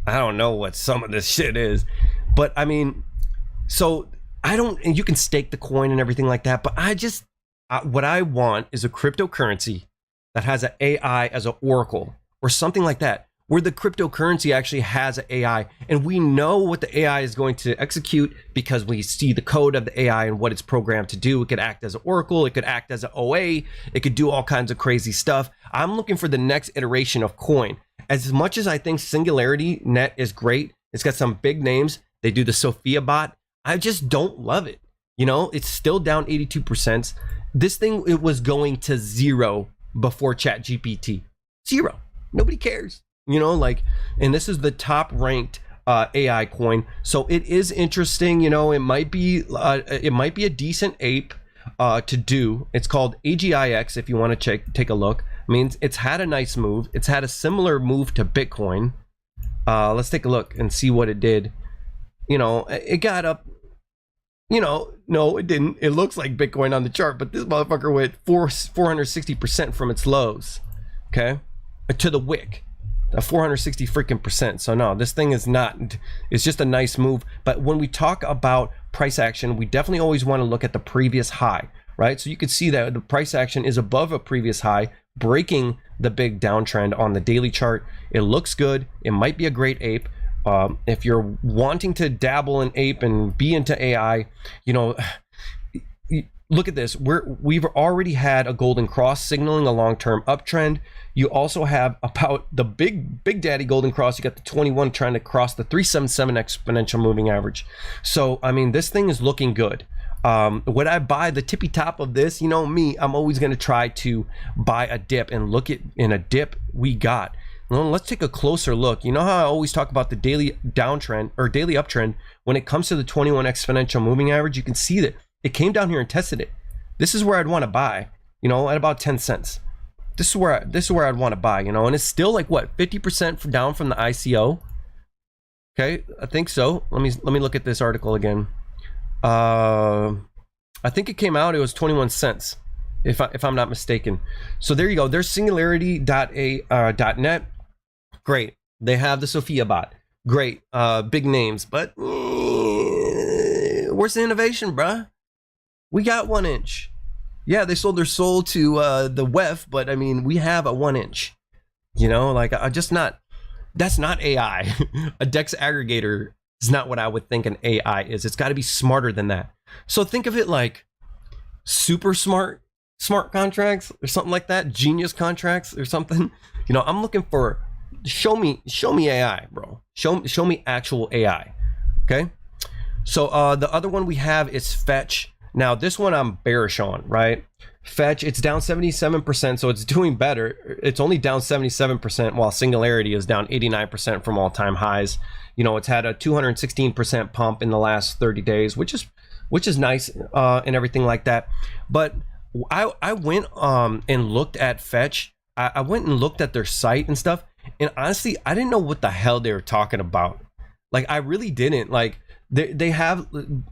S1: I don't know what some of this shit is, but I mean, so I don't, and you can stake the coin and everything like that, but what I want is a cryptocurrency that has an AI as an oracle or something like that, where the cryptocurrency actually has an AI and we know what the AI is going to execute because we see the code of the AI and what it's programmed to do. It could act as an oracle, it could act as an OA, it could do all kinds of crazy stuff. I'm looking for the next iteration of coin. As much as I think Singularity Net is great, it's got some big names. They do the Sophia bot. I just don't love it. You know, it's still down 82%. This thing, it was going to zero before ChatGPT. Zero. Nobody cares. You know, like, and this is the top ranked AI coin. So it is interesting. You know, it might be a decent ape to do. It's called AGIX if you want to take a look. I mean, it's had a nice move. It's had a similar move to Bitcoin. Let's take a look and see what it did. You know, it got up. You know, no, it didn't. It looks like Bitcoin on the chart, but this motherfucker went 460% from its lows. Okay, to the wick. 460 freaking percent. So no, this thing is not, it's just a nice move. But when we talk about price action, we definitely always want to look at the previous high, right? So you can see that the price action is above a previous high, breaking the big downtrend on the daily chart. It looks good. It might be a great ape. If you're wanting to dabble in ape and be into AI, you know, look at this. We've already had a golden cross signaling a long-term uptrend. You also have about the big daddy golden cross. You got the 21 trying to cross the 377 exponential moving average. So I mean, this thing is looking good. Would I buy the tippy top of this? You know me, I'm always going to try to buy a dip and look at in a dip we got. Well, let's take a closer look. You know how I always talk about the daily downtrend or daily uptrend when it comes to the 21 exponential moving average? You can see that it came down here and tested it. This is where I'd want to buy, you know, at about 10 cents. This is where I'd want to buy, you know, and it's still like what, 50% down from the ICO. Okay, I think so. Let me look at this article again. I think it came out, it was 21 cents if I'm not mistaken. So there you go. There's singularity.net. Great. They have the Sophia bot. Great. Big names, but where's the innovation, bruh? We got 1 inch. Yeah, they sold their soul to the WEF, but I mean, we have a 1 inch. You know, like that's not AI. A DEX aggregator is not what I would think an AI is. It's got to be smarter than that. So think of it like super smart contracts or something like that, genius contracts or something. You know, I'm looking for show me AI, bro. Show me actual AI. Okay. So the other one we have is Fetch. Now this one I'm bearish on, right? Fetch, it's down 77%, so it's doing better. It's only down 77%, while Singularity is down 89% from all-time highs. You know, it's had a 216% pump in the last 30 days, which is nice and everything like that. But I went and looked at Fetch. I went and looked at their site and stuff, and honestly, I didn't know what the hell they were talking about. Like, I really didn't. Like, they have,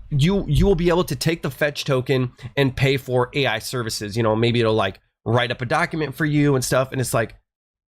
S1: you will be able to take the Fetch token and pay for AI services. You know, maybe it'll like write up a document for you and stuff, and it's like,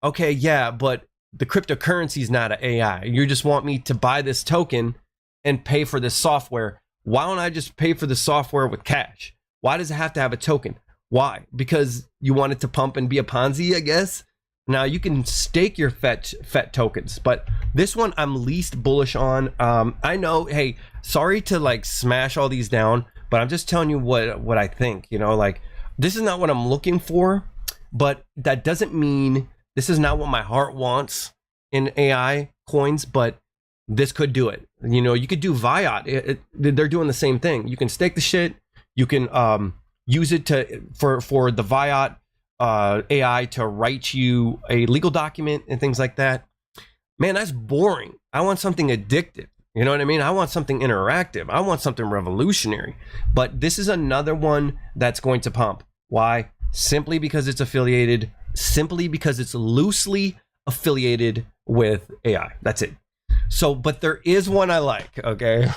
S1: okay, yeah, but the cryptocurrency is not an AI. You just want me to buy this token and pay for this software. Why don't I just pay for the software with cash? Why does it have to have a token? Why? Because you want it to pump and be a Ponzi, I guess? Now you can stake your FET tokens, but this one I'm least bullish on. I know, hey, sorry to like smash all these down, but I'm just telling you what I think. You know, like, this is not what I'm looking for, but that doesn't mean this is not what my heart wants in AI coins, but this could do it. You know, you could do Viot. They're doing the same thing. You can stake the shit. You can use it for the Viot AI to write you a legal document and things like that. Man, that's boring. I want something addictive. You know what I mean? I want something interactive. I want something revolutionary. But this is another one that's going to pump. Why? Simply because it's affiliated. Simply because it's loosely affiliated with AI. That's it. So, but there is one I like. Okay.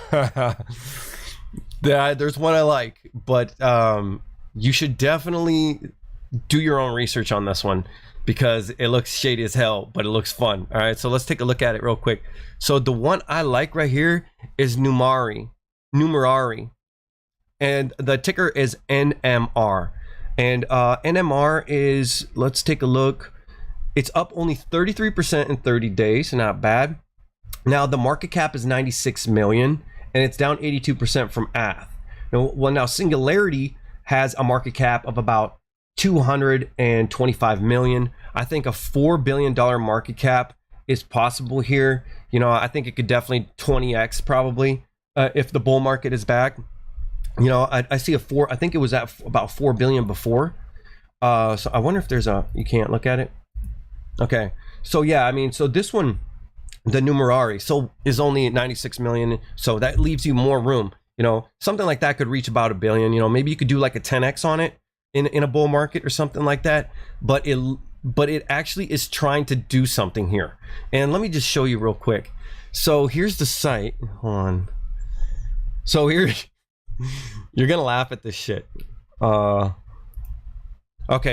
S1: There's one I like, but you should definitely do your own research on this one because it looks shady as hell, but it looks fun. All right, so let's take a look at it real quick. So the one I like right here is Numerari, and the ticker is NMR. And NMR is, let's take a look. It's up only 33% in 30 days, not bad. Now the market cap is 96 million, and it's down 82% from ATH. Now Singularity has a market cap of about 225 million. I think a $4 billion market cap is possible here. I think it could definitely 20x probably if the bull market is back. I see I think it was at about 4 billion before. So I wonder if there's you can't look at it. Okay. So yeah, I mean, so this one, the Numerari, so is only at 96 million. So that leaves you more room. Something like that could reach about 1 billion. Maybe you could do like a 10x on it in a bull market or something like that. But it actually is trying to do something here. And let me just show you real quick. So here's the site. Hold on. So here, you're gonna laugh at this shit. Okay,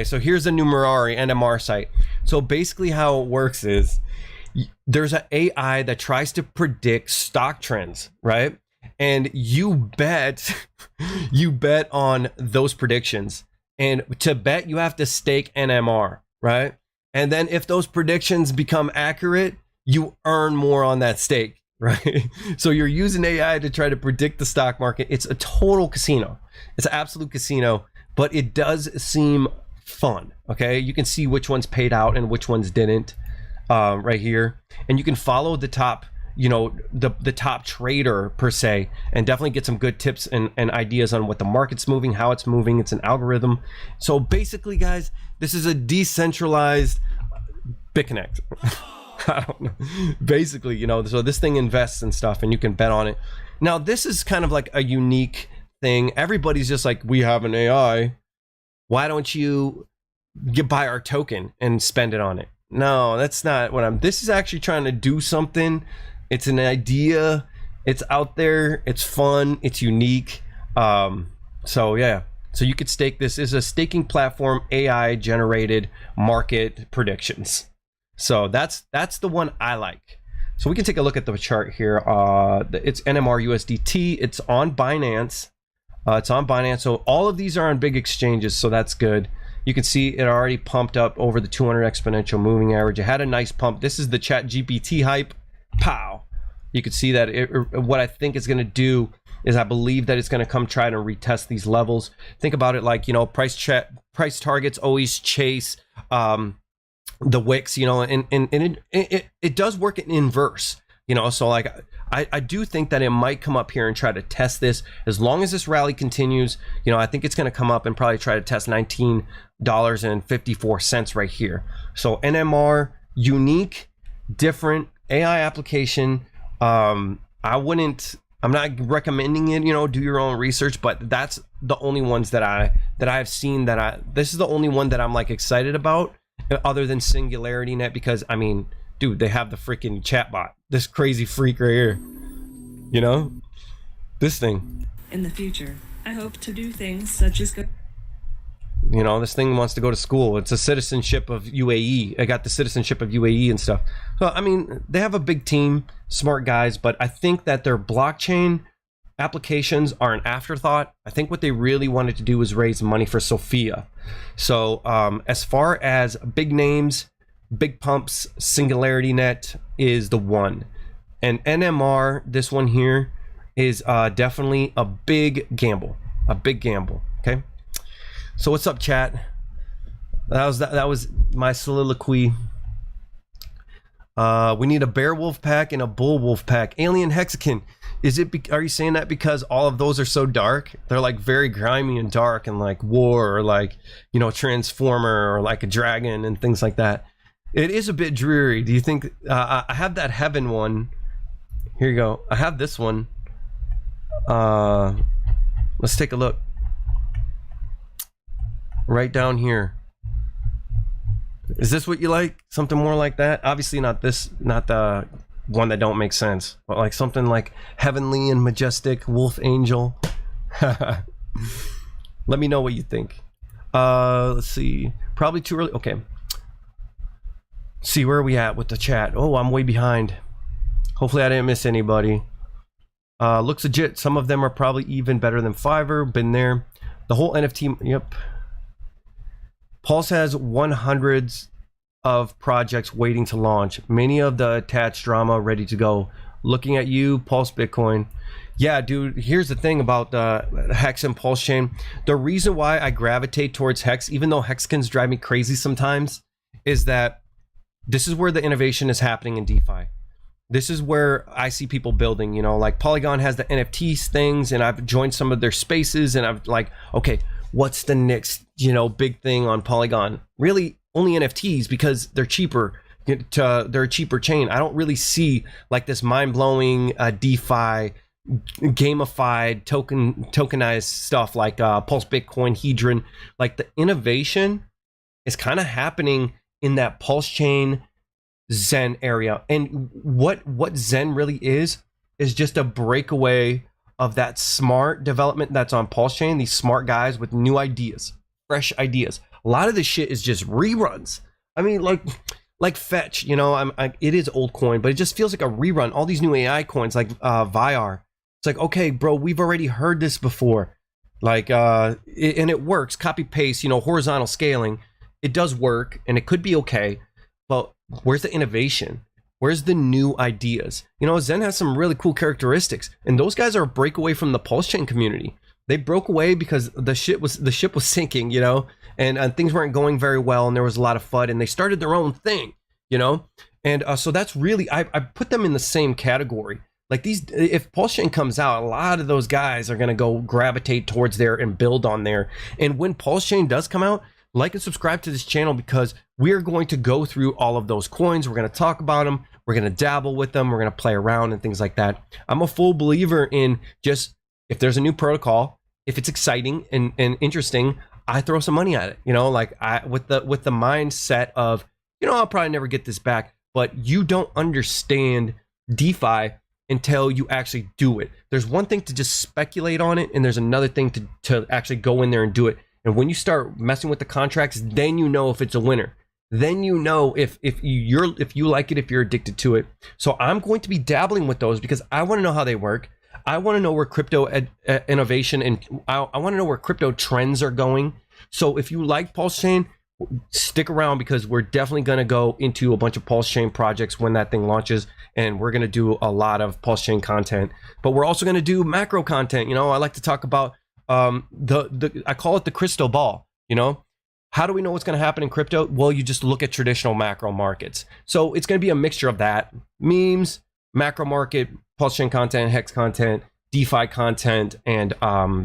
S1: so here's the Numerari NMR site. So basically how it works is there's an AI that tries to predict stock trends, right? And you bet on those predictions. And to bet, you have to stake NMR, right? And then if those predictions become accurate, you earn more on that stake, right? So you're using AI to try to predict the stock market. It's a total casino. It's an absolute casino, but it does seem fun, okay? You can see which ones paid out and which ones didn't right here. And you can follow the top, the top trader per se, and definitely get some good tips and ideas on what the market's moving, how it's moving. It's an algorithm. So basically, guys, this is a decentralized BitConnect. I don't know. Basically, so this thing invests and stuff, and you can bet on it. Now, this is kind of like a unique thing. Everybody's just like, we have an AI. Why don't you buy our token and spend it on it? No, that's not what this is actually trying to do something. It's an idea. It's out there. It's fun. It's unique. So yeah. So you could stake this. Is a staking platform, AI generated market predictions. So that's the one I like. So we can take a look at the chart here. It's NMR USDT. It's on Binance. So all of these are on big exchanges. So that's good. You can see it already pumped up over the 200 exponential moving average. It had a nice pump. This is the Chat GPT hype. Pow. You can see that what I think it's going to do is I believe that it's going to come try to retest these levels. Think about it like, price targets always chase the wicks, and it does work in inverse, so like I do think that it might come up here and try to test this. As long as this rally continues, I think it's going to come up and probably try to test $19.54 right here. So NMR, unique, different AI application. I'm not recommending it, do your own research, but that's the only ones that I've seen this is the only one that I'm like excited about, other than Singularity Net, because I mean, dude, they have the freaking chatbot, this crazy freak right here, this thing.
S4: In the future, I hope to do things such as
S1: this thing wants to go to school. It's a citizenship of UAE. I got the citizenship of UAE and stuff. So I mean, they have a big team, smart guys, but I think that their blockchain applications are an afterthought. I think what they really wanted to do was raise money for Sophia. So as far as big names, big pumps, Singularity Net is the one. And NMR, this one here, is definitely a big gamble. Okay. So what's up, chat? That was my soliloquy. We need a bear wolf pack and a bull wolf pack. Alien Hexagon. Are you saying that because all of those are so dark? They're like very grimy and dark, and like war, or like, Transformer, or like a dragon and things like that. It is a bit dreary. Do you think I have that heaven one? Here you go. I have this one. Let's take a look. Right down here. Is this what you like? Something more like that? Obviously not this, not the one that don't make sense, but like something like heavenly and majestic wolf angel. Let me know what you think. Let's see. Probably too early. Okay. See, where are we at with the chat? Oh, I'm way behind. Hopefully I didn't miss anybody. Looks legit. Some of them are probably even better than Fiverr. Been there. The whole NFT. Yep. Pulse has 100s of projects waiting to launch. Many of the attached drama ready to go. Looking at you, Pulse Bitcoin. Yeah, dude, here's the thing about Hex and Pulse Chain. The reason why I gravitate towards Hex, even though Hexkins drive me crazy sometimes, is that this is where the innovation is happening in DeFi. This is where I see people building, you know, like Polygon has the NFTs things, and I've joined some of their spaces, and I'm like, okay, what's the next, you know, big thing on Polygon? Really, only NFTs, because they're cheaper. They're a cheaper chain. I don't really see like this mind-blowing DeFi, gamified, tokenized stuff like Pulse Bitcoin, Hedron. Like the innovation is kind of happening in that Pulse Chain Zen area. And what Zen really is just a breakaway of that smart development that's on Pulse Chain. These smart guys with new ideas, fresh ideas. A lot of this shit is just reruns. I mean, like Fetch, you know, it is old coin, but it just feels like a rerun. All these new AI coins like VIR. It's like, okay, bro, we've already heard this before. Like, and it works. Copy paste, you know, horizontal scaling. It does work, and it could be okay. But where's the innovation? Where's the new ideas? You know, Zen has some really cool characteristics, and those guys are a breakaway from the Pulse Chain community. They broke away because the ship was sinking, you know, and things weren't going very well, and there was a lot of FUD, and they started their own thing, you know. And so that's really, I put them in the same category. Like these, if Pulse Chain comes out, a lot of those guys are going to go gravitate towards there and build on there. And when Pulse Chain does come out, like and subscribe to this channel, because we're going to go through all of those coins. We're going to talk about them. We're going to dabble with them. We're going to play around and things like that. I'm a full believer in just, if there's a new protocol, if it's exciting and interesting, I throw some money at it. You know, like with the mindset of, you know, I'll probably never get this back, but you don't understand DeFi until you actually do it. There's one thing to just speculate on it, and there's another thing to actually go in there and do it. And when you start messing with the contracts, then you know if it's a winner. Then you know if you like it, if you're addicted to it. So I'm going to be dabbling with those because I want to know how they work. I want to know where crypto innovation and I want to know where crypto trends are going. So if you like Pulse Chain, stick around, because we're definitely going to go into a bunch of Pulse Chain projects when that thing launches, and we're going to do a lot of Pulse Chain content. But we're also going to do macro content. You know, I like to talk about I call it the crystal ball. You know, how do we know what's going to happen in crypto? Well, you just look at traditional macro markets. So it's going to be a mixture of that: memes, macro market, Pulse Chain content, Hex content, DeFi content, and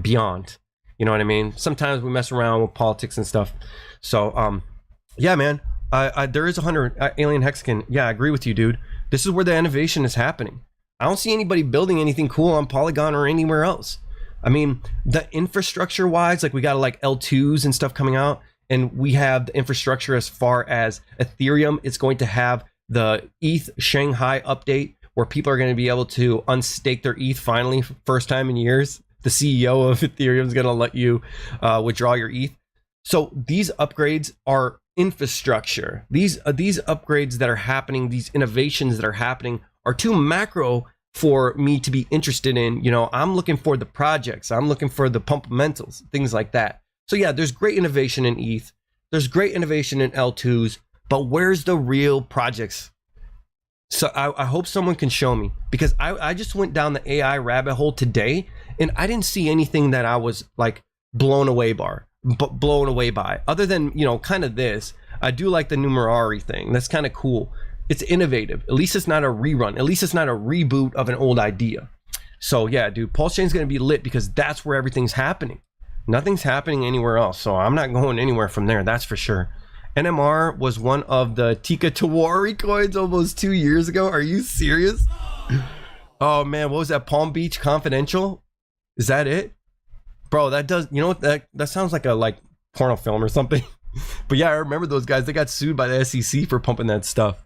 S1: beyond. You know what I mean? Sometimes we mess around with politics and stuff. So yeah, man, there is 100 alien hexagon. Yeah, I agree with you, dude. This is where the innovation is happening. I don't see anybody building anything cool on Polygon or anywhere else. I mean, the infrastructure wise, like we got like L2s and stuff coming out, and we have the infrastructure as far as Ethereum. It's going to have the ETH Shanghai update where people are going to be able to unstake their ETH finally, first time in years. The CEO of Ethereum is going to let you withdraw your ETH. So these upgrades are infrastructure. These upgrades that are happening, these innovations that are happening, are too macro for me to be interested in. You know, I'm looking for the projects. I'm looking for the pumpamentals, things like that. So yeah, there's great innovation in ETH. There's great innovation in L2s, but where's the real projects? So I hope someone can show me, because I just went down the AI rabbit hole today, and I didn't see anything that I was like blown away by, other than, you know, kind of this. I do like the numerari thing. That's kind of cool. It's innovative. At least it's not a rerun. At least it's not a reboot of an old idea. So yeah, dude, Pulse Chain's going to be lit because that's where everything's happening. Nothing's happening anywhere else. So I'm not going anywhere from there. That's for sure. NMR was one of the Tika Tawari coins almost 2 years ago. Are you serious? Oh man, what was that? Palm Beach Confidential? Is that it? Bro, that does, you know what, that sounds like a porno film or something. But yeah, I remember those guys. They got sued by the SEC for pumping that stuff.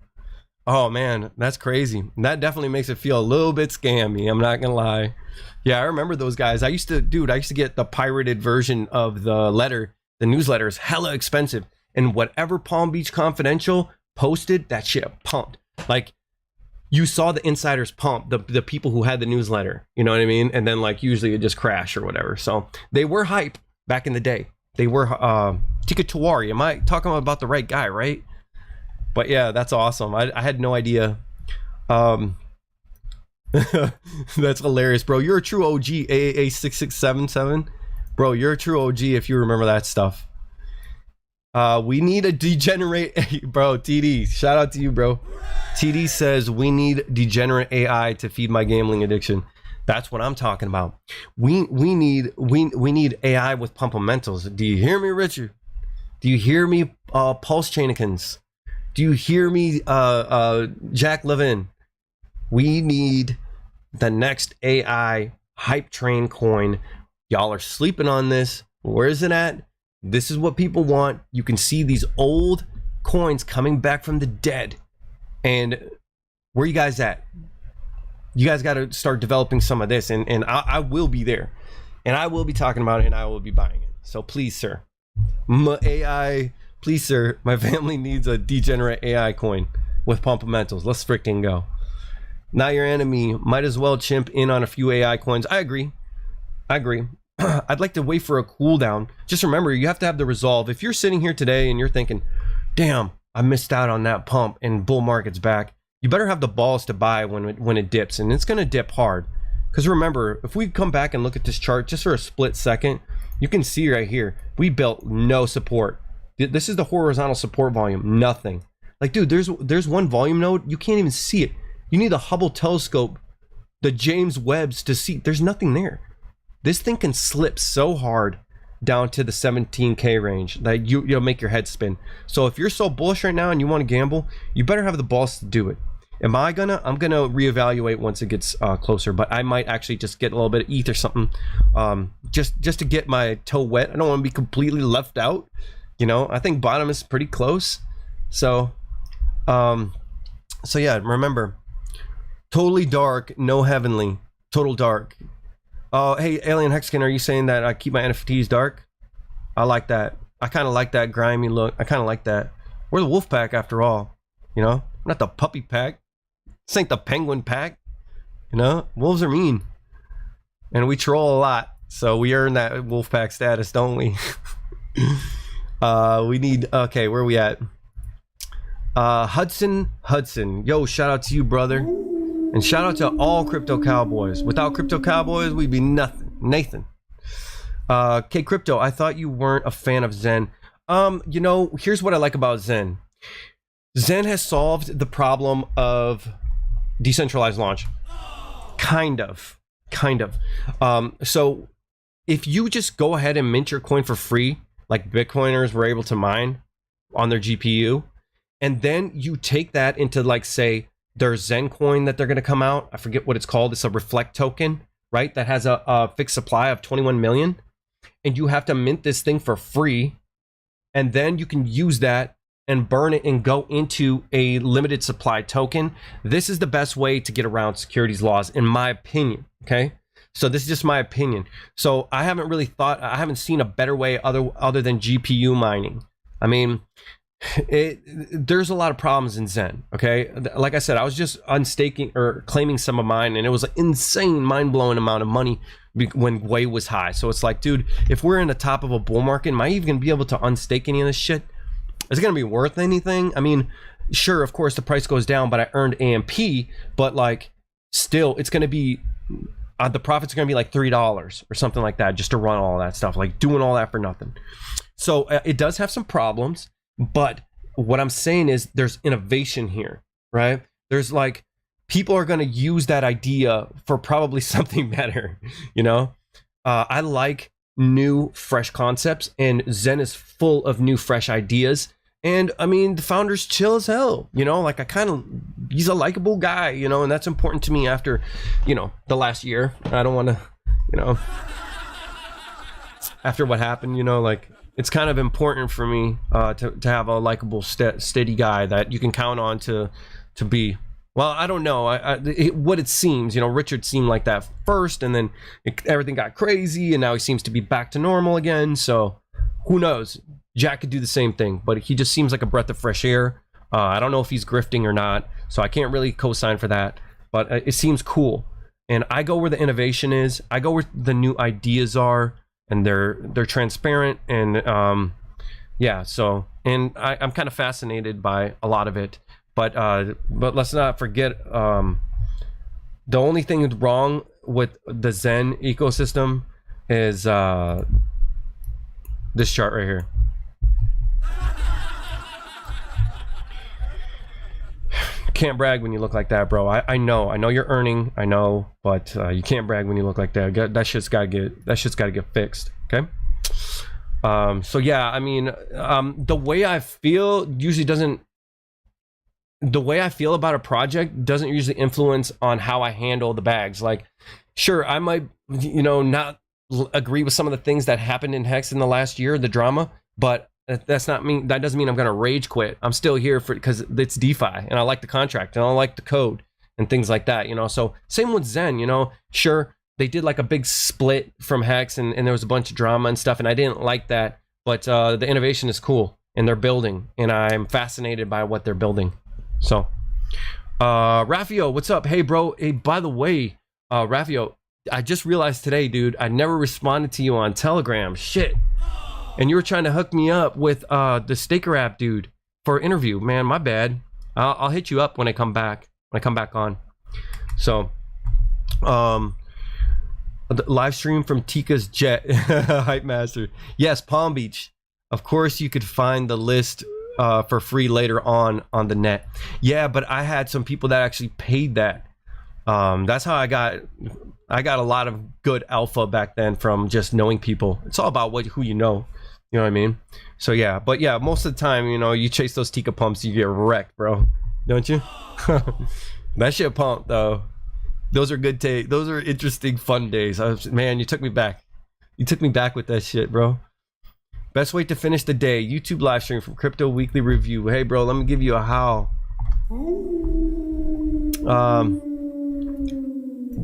S1: Oh man, that's crazy. That definitely makes it feel a little bit scammy, I'm not gonna lie. Yeah, I remember those guys. I used to get the pirated version of the letter The newsletter is hella expensive. And whatever Palm Beach Confidential posted, that shit pumped. Like, you saw the insiders pump, the people who had the newsletter, you know what I mean? And then like usually it just crash or whatever. So they were hype back in the day. They were Tika Tawari. Am I talking about the right guy, right? But yeah, that's awesome. I had no idea. That's hilarious, bro. You're a true OG, AAA6677. Bro, you're a true OG if you remember that stuff. We need a degenerate, bro. TD, shout out to you, bro. TD says we need degenerate AI to feed my gambling addiction. That's what I'm talking about. We need AI with pumpamentals. Do you hear me, Richard? Do you hear me, Pulse Chainikins? Do you hear me, Jack Levin? We need the next AI hype train coin. Y'all are sleeping on this. Where is it at? This is what people want. You can see these old coins coming back from the dead. And where you guys at? You guys got to start developing some of this. And I will be there. And I will be talking about it and I will be buying it. So please, sir. My AI, please, sir. My family needs a degenerate AI coin with pumpamentals. Let's freaking go. Not your enemy. Might as well chimp in on a few AI coins. I agree. I'd like to wait for a cooldown. Just remember, you have to have the resolve. If you're sitting here today and you're thinking, damn, I missed out on that pump and bull market's back, you better have the balls to buy when it dips, and it's going to dip hard. Because remember, if we come back and look at this chart just for a split second, you can see right here, we built no support. This is the horizontal support volume, nothing. Like, dude, there's one volume node, you can't even see it. You need a Hubble telescope, the James Webb's to see. There's nothing there. This thing can slip so hard down to the 17K range that you'll make your head spin. So if you're so bullish right now and you want to gamble, you better have the balls to do it. I'm gonna reevaluate once it gets closer, but I might actually just get a little bit of ETH or something, just to get my toe wet. I don't want to be completely left out. You know, I think bottom is pretty close. So yeah, remember, totally dark, no heavenly, total dark. Hey, Alien Hexagon, are you saying that I keep my NFTs dark? I like that. I kind of like that grimy look. I kind of like that. We're the WoofPack after all, you know? Not the puppy pack. This ain't the penguin pack. You know? Wolves are mean. And we troll a lot. So we earn that WoofPack status, don't we? We need... Okay, where are we at? Hudson. Yo, shout out to you, brother. And shout out to all Crypto Cowboys. Without Crypto Cowboys, we'd be nothing. Nathan. K Crypto, I thought you weren't a fan of Zen. You know, here's what I like about Zen. Zen has solved the problem of decentralized launch. Kind of. So if you just go ahead and mint your coin for free, like Bitcoiners were able to mine on their GPU, and then you take that into, like, say, their Zen coin that they're going to come out. I forget what it's called. It's a reflect token, right? That has a fixed supply of 21 million. And you have to mint this thing for free. And then you can use that and burn it and go into a limited supply token. This is the best way to get around securities laws, in my opinion. Okay. So this is just my opinion. So I haven't seen a better way other than GPU mining. I mean, there's a lot of problems in Zen. Okay, like I said, I was just unstaking or claiming some of mine, and it was an insane, mind-blowing amount of money when way was high. So it's like, dude, if we're in the top of a bull market, am I even gonna be able to unstake any of this shit? Is it gonna be worth anything? I mean, sure, of course the price goes down, but I earned AMP. But like, still, it's gonna be the profits are gonna be like $3 or something like that, just to run all that stuff, like doing all that for nothing. So it does have some problems. But what I'm saying is there's innovation here, right? There's like, people are going to use that idea for probably something better, you know? I like new, fresh concepts, and Zen is full of new, fresh ideas. And I mean, the founder's chill as hell, you know? Like, he's a likable guy, you know? And that's important to me after, you know, the last year. I don't want to, you know, after what happened, you know, like, it's kind of important for me to have a likable, steady guy that you can count on to be, well, I don't know, what it seems, you know, Richard seemed like that first, and then everything got crazy, and now he seems to be back to normal again. So who knows? Jack could do the same thing, but he just seems like a breath of fresh air. I don't know if he's grifting or not, so I can't really co-sign for that, but it seems cool. And I go where the innovation is. I go where the new ideas are, and they're transparent. And yeah, so, and I'm kind of fascinated by a lot of it. But let's not forget, the only thing wrong with the Zen ecosystem is this chart right here. Can't brag when you look like that, bro. I know you're earning, I know, but you can't brag when you look like that. That shit's gotta get fixed. Okay. So yeah, I mean, the way I feel about a project doesn't usually influence on how I handle the bags. Like, sure, I might, not agree with some of the things that happened in Hex in the last year, the drama, but that doesn't mean I'm gonna rage quit. I'm still here because it's DeFi and I like the contract and I like the code and things like that, so same with Zen. Sure, they did like a big split from Hex and there was a bunch of drama and stuff, and I didn't like that, but the innovation is cool and they're building, and I'm fascinated by what they're building. So Rafael, what's up? Hey bro, hey, by the way, Rafael, I just realized today, dude, I never responded to you on Telegram. Shit. And you were trying to hook me up with the Staker app dude for an interview. Man, my bad. I'll hit you up when I come back on. So the live stream from Tika's Jet. Hype Master. Yes, Palm Beach. Of course you could find the list for free later on the net. Yeah, but I had some people that actually paid that. That's how I got a lot of good alpha back then from just knowing people. It's all about who you know. You know what I mean? So yeah, but yeah, most of the time, you chase those Tika pumps, you get wrecked, bro. Don't you? That shit pumped though. Those are good those are interesting, fun days. Man, you took me back. You took me back with that shit, bro. Best way to finish the day: YouTube live stream from Crypto Weekly Review. Hey, bro, let me give you a how.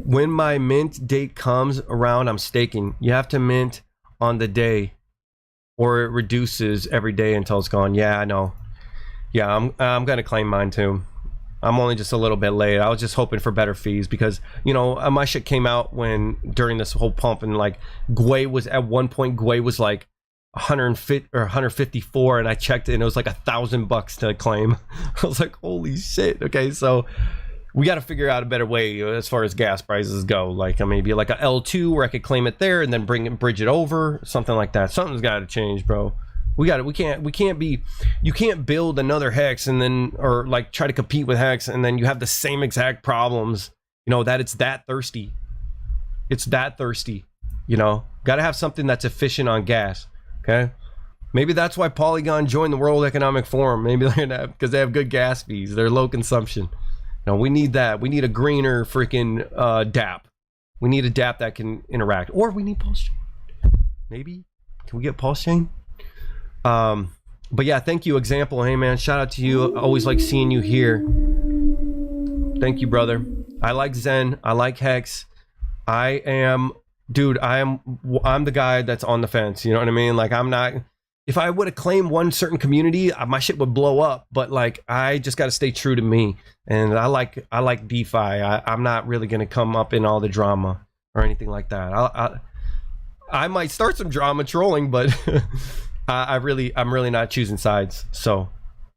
S1: When my mint date comes around, I'm staking. You have to mint on the day, or it reduces every day until it's gone. Yeah, I know. Yeah, I'm gonna claim mine too. I'm only just a little bit late. I was just hoping for better fees because my shit came out during this whole pump, and like Gwei was at one point. Gwei was like 150 or 154, and I checked it and it was like $1,000 to claim. I was like, holy shit. Okay, so we got to figure out a better way as far as gas prices go. Like maybe like a L2 where I could claim it there and then bridge it over, something like that. Something's got to change, bro. You can't build another Hex and then, or like try to compete with Hex and then you have the same exact problems, that it's that thirsty. It's that thirsty, got to have something that's efficient on gas. Okay. Maybe that's why Polygon joined the World Economic Forum. Maybe because they have good gas fees. They're low consumption. No, we need that. We need a greener freaking DApp. We need a DApp that can interact. Or we need Pulse Chain. Maybe. Can we get Pulse Chain? But yeah, thank you, Example. Hey man, shout out to you. I always like seeing you here. Thank you, brother. I like Zen. I like Hex. I'm the guy that's on the fence. You know what I mean? Like, I'm not. If I would have claimed one certain community, my shit would blow up. But like, I just got to stay true to me. And I like DeFi. I'm not really gonna come up in all the drama or anything like that. I might start some drama trolling, but I'm really not choosing sides. So,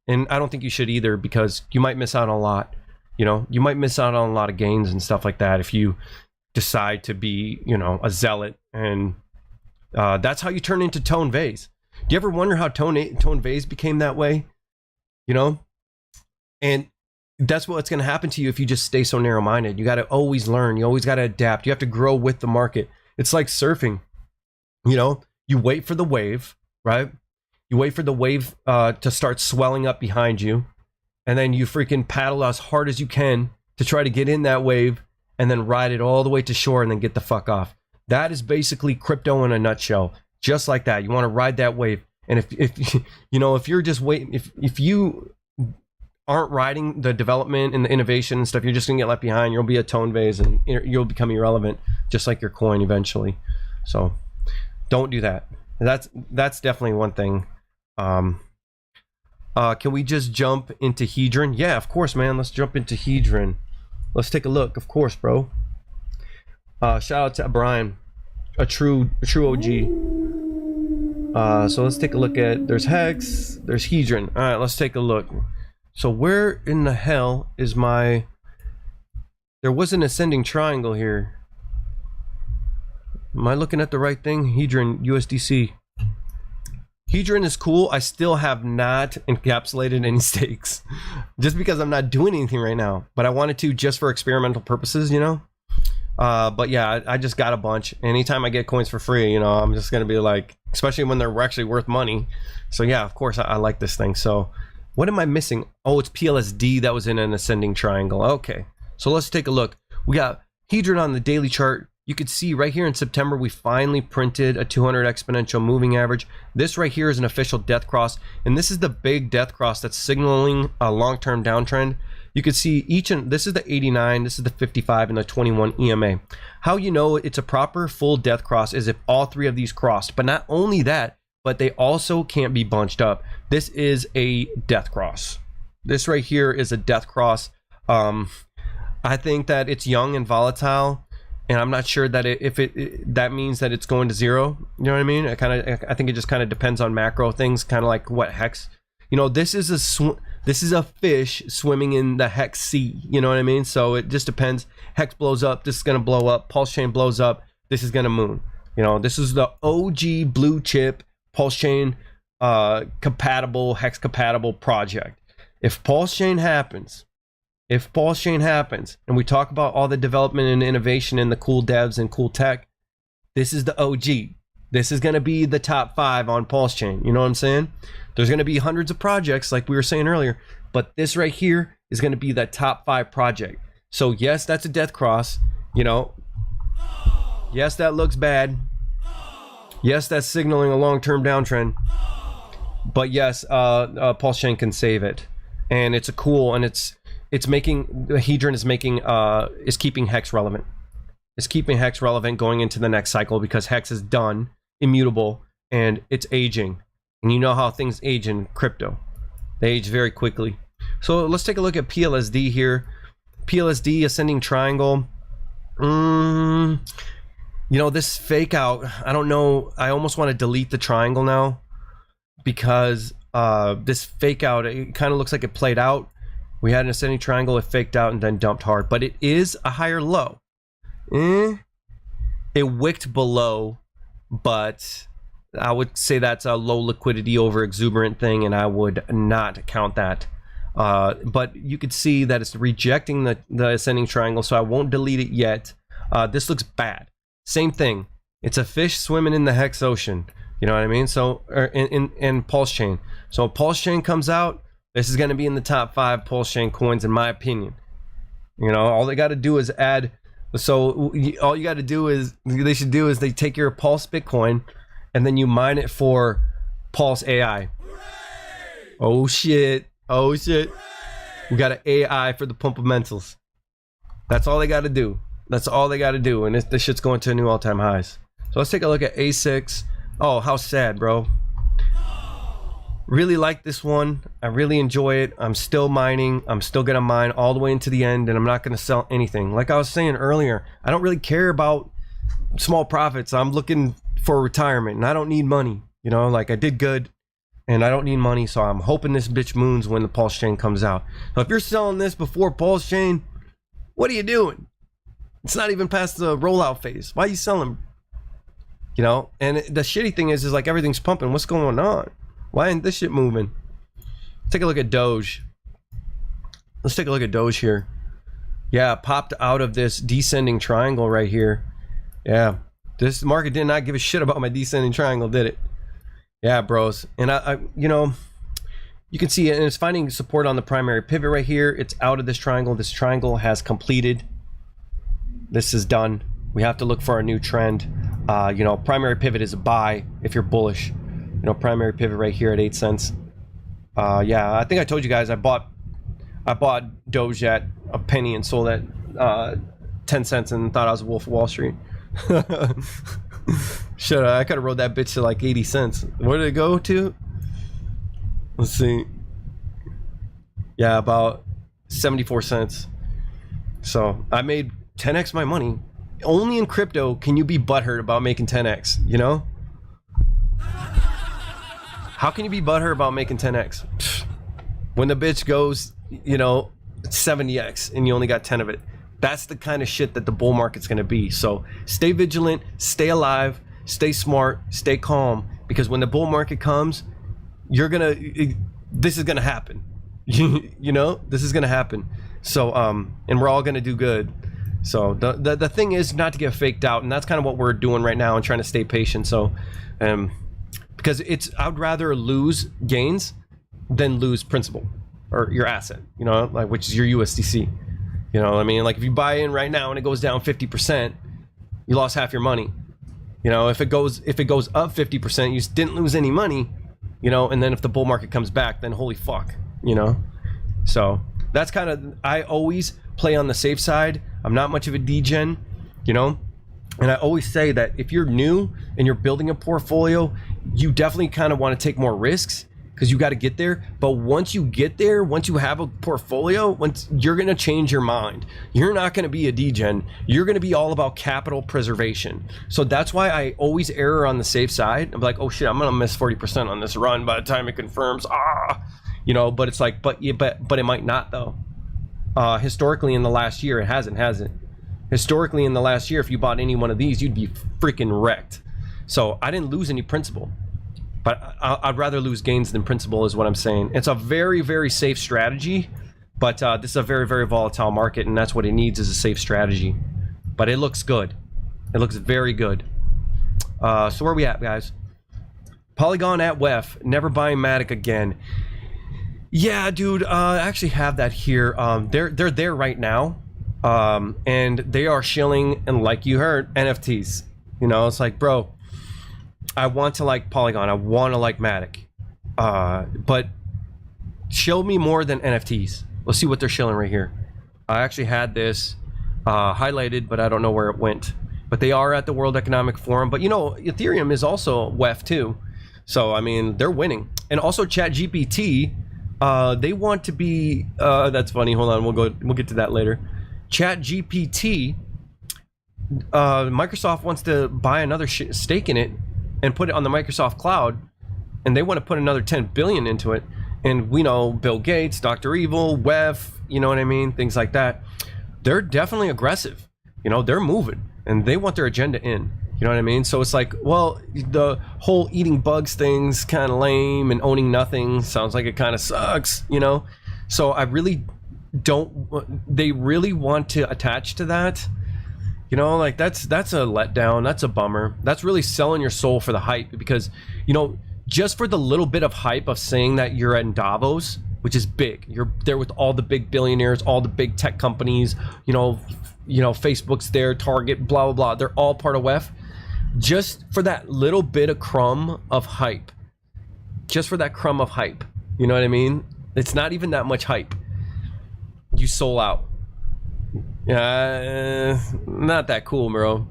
S1: and I don't think you should either, because you might miss out on a lot. You might miss out on a lot of gains and stuff like that if you decide to be, a zealot. And that's how you turn into Tone Vase. Do you ever wonder how Tone Vase became that way? And that's what's going to happen to you if you just stay so narrow-minded. You got to always learn. You always got to adapt. You have to grow with the market. It's like surfing. You wait for the wave, right? You wait for the wave to start swelling up behind you, and then you freaking paddle as hard as you can to try to get in that wave, and then ride it all the way to shore and then get the fuck off. That is basically crypto in a nutshell. Just like that. You want to ride that wave. And if you're just waiting, if you aren't riding the development and the innovation and stuff, you're just gonna get left behind. You'll be a Tone Vase and you'll become irrelevant, just like your coin eventually. So don't do that. That's definitely one thing. Can we just jump into Hedron? Yeah, of course, man. Let's jump into Hedron. Let's take a look. Of course, bro. Shout out to Brian, a true OG. So let's take a look at, there's Hex, there's Hedron. All right, let's take a look. So where in the hell is my, there was an ascending triangle here. Am I looking at the right thing? Hedron USDC. Hedron is cool. I still have not encapsulated any stakes just because I'm not doing anything right now, but I wanted to just for experimental purposes, you know. But yeah, I just got a bunch. Anytime I get coins for free, you know, I'm just gonna be like, especially when they're actually worth money. So yeah, of course I like this thing. So what am I missing? Oh, it's PLSD that was in an ascending triangle. Okay, so let's take a look. We got Hedron on the daily chart. You could see right here in September, we finally printed a 200 exponential moving average. This right here is an official death cross, and this is the big death cross that's signaling a long-term downtrend. You could see each, and this is the 89, this is the 55, and the 21 EMA. How you know it's a proper full death cross is if all three of these crossed, but not only that, but they also can't be bunched up. This is a death cross. This right here is a death cross. I think that it's young and volatile, and I'm not sure that that means that it's going to zero. You know what I mean? I think it just kind of depends on macro things, kind of like what Hex. You know, this is a fish swimming in the Hex sea. You know what I mean? So it just depends. Hex blows up, this is gonna blow up. Pulse chain blows up, this is gonna moon. You know, this is the OG blue chip pulse chain compatible, Hex compatible project. If pulse chain happens, and we talk about all the development and innovation and the cool devs and cool tech, this is the OG. This is going to be the top 5 on pulse chain. You know what I'm saying? There's going to be hundreds of projects like we were saying earlier, but this right here is going to be the top 5 project. So yes, that's a death cross. You know, yes, that looks bad. Yes, that's signaling a long-term downtrend. But yes, pulse chain can save it, and it's a cool, and it's making, the Hedron is keeping Hex relevant. It's keeping Hex relevant going into the next cycle because Hex is done, immutable, and it's aging. And you know how things age in crypto. They age very quickly. So let's take a look at PLSD here. PLSD ascending triangle. You know, this fake out, I don't know. I almost want to delete the triangle now because this fake out, it kind of looks like it played out. We had an ascending triangle, it faked out and then dumped hard, but it is a higher low. It wicked below, but I would say that's a low liquidity over exuberant thing, and I would not count that. But you could see that it's rejecting the ascending triangle, so I won't delete it yet. This looks bad. Same thing. It's a fish swimming in the Hex ocean. You know what I mean? So in pulse chain. So pulse chain comes out. This is going to be in the top 5 pulse chain coins, in my opinion. You know, all they got to do is add. So all you got to do is, they take your Pulse Bitcoin and then you mine it for Pulse AI. Oh shit. Oh shit. We got an AI for the Pumpamentals. That's all they got to do. That's all they got to do. And this shit's going to new all-time highs. So let's take a look at A6. Oh, how sad, bro. Really like this one. I really enjoy it. I'm still mining. I'm still gonna mine all the way into the end, and I'm not gonna sell anything. Like I was saying earlier, I don't really care about small profits. I'm looking for retirement, and I don't need money. You know, like I did good, and I don't need money, so I'm hoping this bitch moons when the pulse chain comes out. So if you're selling this before pulse chain, what are you doing? It's not even past the rollout phase. Why are you selling? You know, and the shitty thing is like everything's pumping. What's going on? Why ain't this shit moving? Take a look at Doge. Let's take a look at Doge here. Yeah, it popped out of this descending triangle right here. Yeah, this market did not give a shit about my descending triangle, did it? Yeah, bros. And I you know, you can see it, and it's finding support on the primary pivot right here. It's out of this triangle. This triangle has completed. This is done. We have to look for a new trend. You know, primary pivot is a buy if you're bullish. You know, primary pivot right here at 8 cents. Yeah, I think I told you guys I bought Doge at a penny and sold at 10 cents and thought I was a wolf of Wall Street. Shut up. I could have rode that bitch to like 80 cents. Where did it go to? Let's see. Yeah, about 74 cents. So I made 10x my money. Only in crypto can you be butthurt about making 10x, you know? How can you be butthurt about making 10x? When the bitch goes, you know, 70x and you only got 10 of it. That's the kind of shit that the bull market's going to be. So stay vigilant, stay alive, stay smart, stay calm, because when the bull market comes, this is going to happen. You know, this is going to happen. So, and we're all going to do good. So the thing is not to get faked out. And that's kind of what we're doing right now and trying to stay patient. So, because I'd rather lose gains than lose principal or your asset, you know, like, which is your USDC. You know what I mean? Like if you buy in right now and it goes down 50%, you lost half your money. You know, if it goes up 50%, you didn't lose any money, you know, and then if the bull market comes back, then holy fuck, you know? So that's kind of, I always play on the safe side. I'm not much of a degen, you know? And I always say that if you're new and you're building a portfolio, you definitely kind of want to take more risks because you got to get there. But once you get there, once you have a portfolio, you're going to change your mind. You're not going to be a degen. You're going to be all about capital preservation. So that's why I always err on the safe side. I'm like, oh shit, I'm going to miss 40% on this run by the time it confirms. You know, but it's like, but it might not though. Historically in the last year, it hasn't, has it? Historically in the last year, if you bought any one of these, you'd be freaking wrecked. So I didn't lose any principal. But I'd rather lose gains than principal is what I'm saying. It's a very, very safe strategy, but this is a very, very volatile market, and that's what it needs is a safe strategy. But it looks good. It looks very good. So where are we at, guys? Polygon at WEF, never buying Matic again. Yeah, dude, I actually have that here. They're there right now, and they are shilling, and like you heard, NFTs. You know, it's like, bro, I want to like Polygon. I want to like Matic. But show me more than NFTs. Let's see what they're shilling right here. I actually had this highlighted, but I don't know where it went. But they are at the World Economic Forum. But you know, Ethereum is also WEF too. So I mean, they're winning. And also ChatGPT, they want to be. That's funny. Hold on, we'll get to that later. ChatGPT, Microsoft wants to buy another stake in it and put it on the Microsoft cloud, and they want to put another 10 billion into it. And we know Bill Gates, Dr. Evil, WEF, you know what I mean, things like that. They're definitely aggressive. You know, they're moving and they want their agenda in. You know what I mean? So it's like, well, the whole eating bugs thing's kind of lame, and owning nothing sounds like it kind of sucks, you know? So I really don't, they really want to attach to that. You know, like that's a letdown. That's a bummer. That's really selling your soul for the hype, because, you know, just for the little bit of hype of saying that you're in Davos, which is big. You're there with all the big billionaires, all the big tech companies, you know, Facebook's there, Target, blah, blah, blah. They're all part of WEF. Just for that little bit of crumb of hype. Just for that crumb of hype. You know what I mean? It's not even that much hype. You sold out. Yeah, not that cool, bro.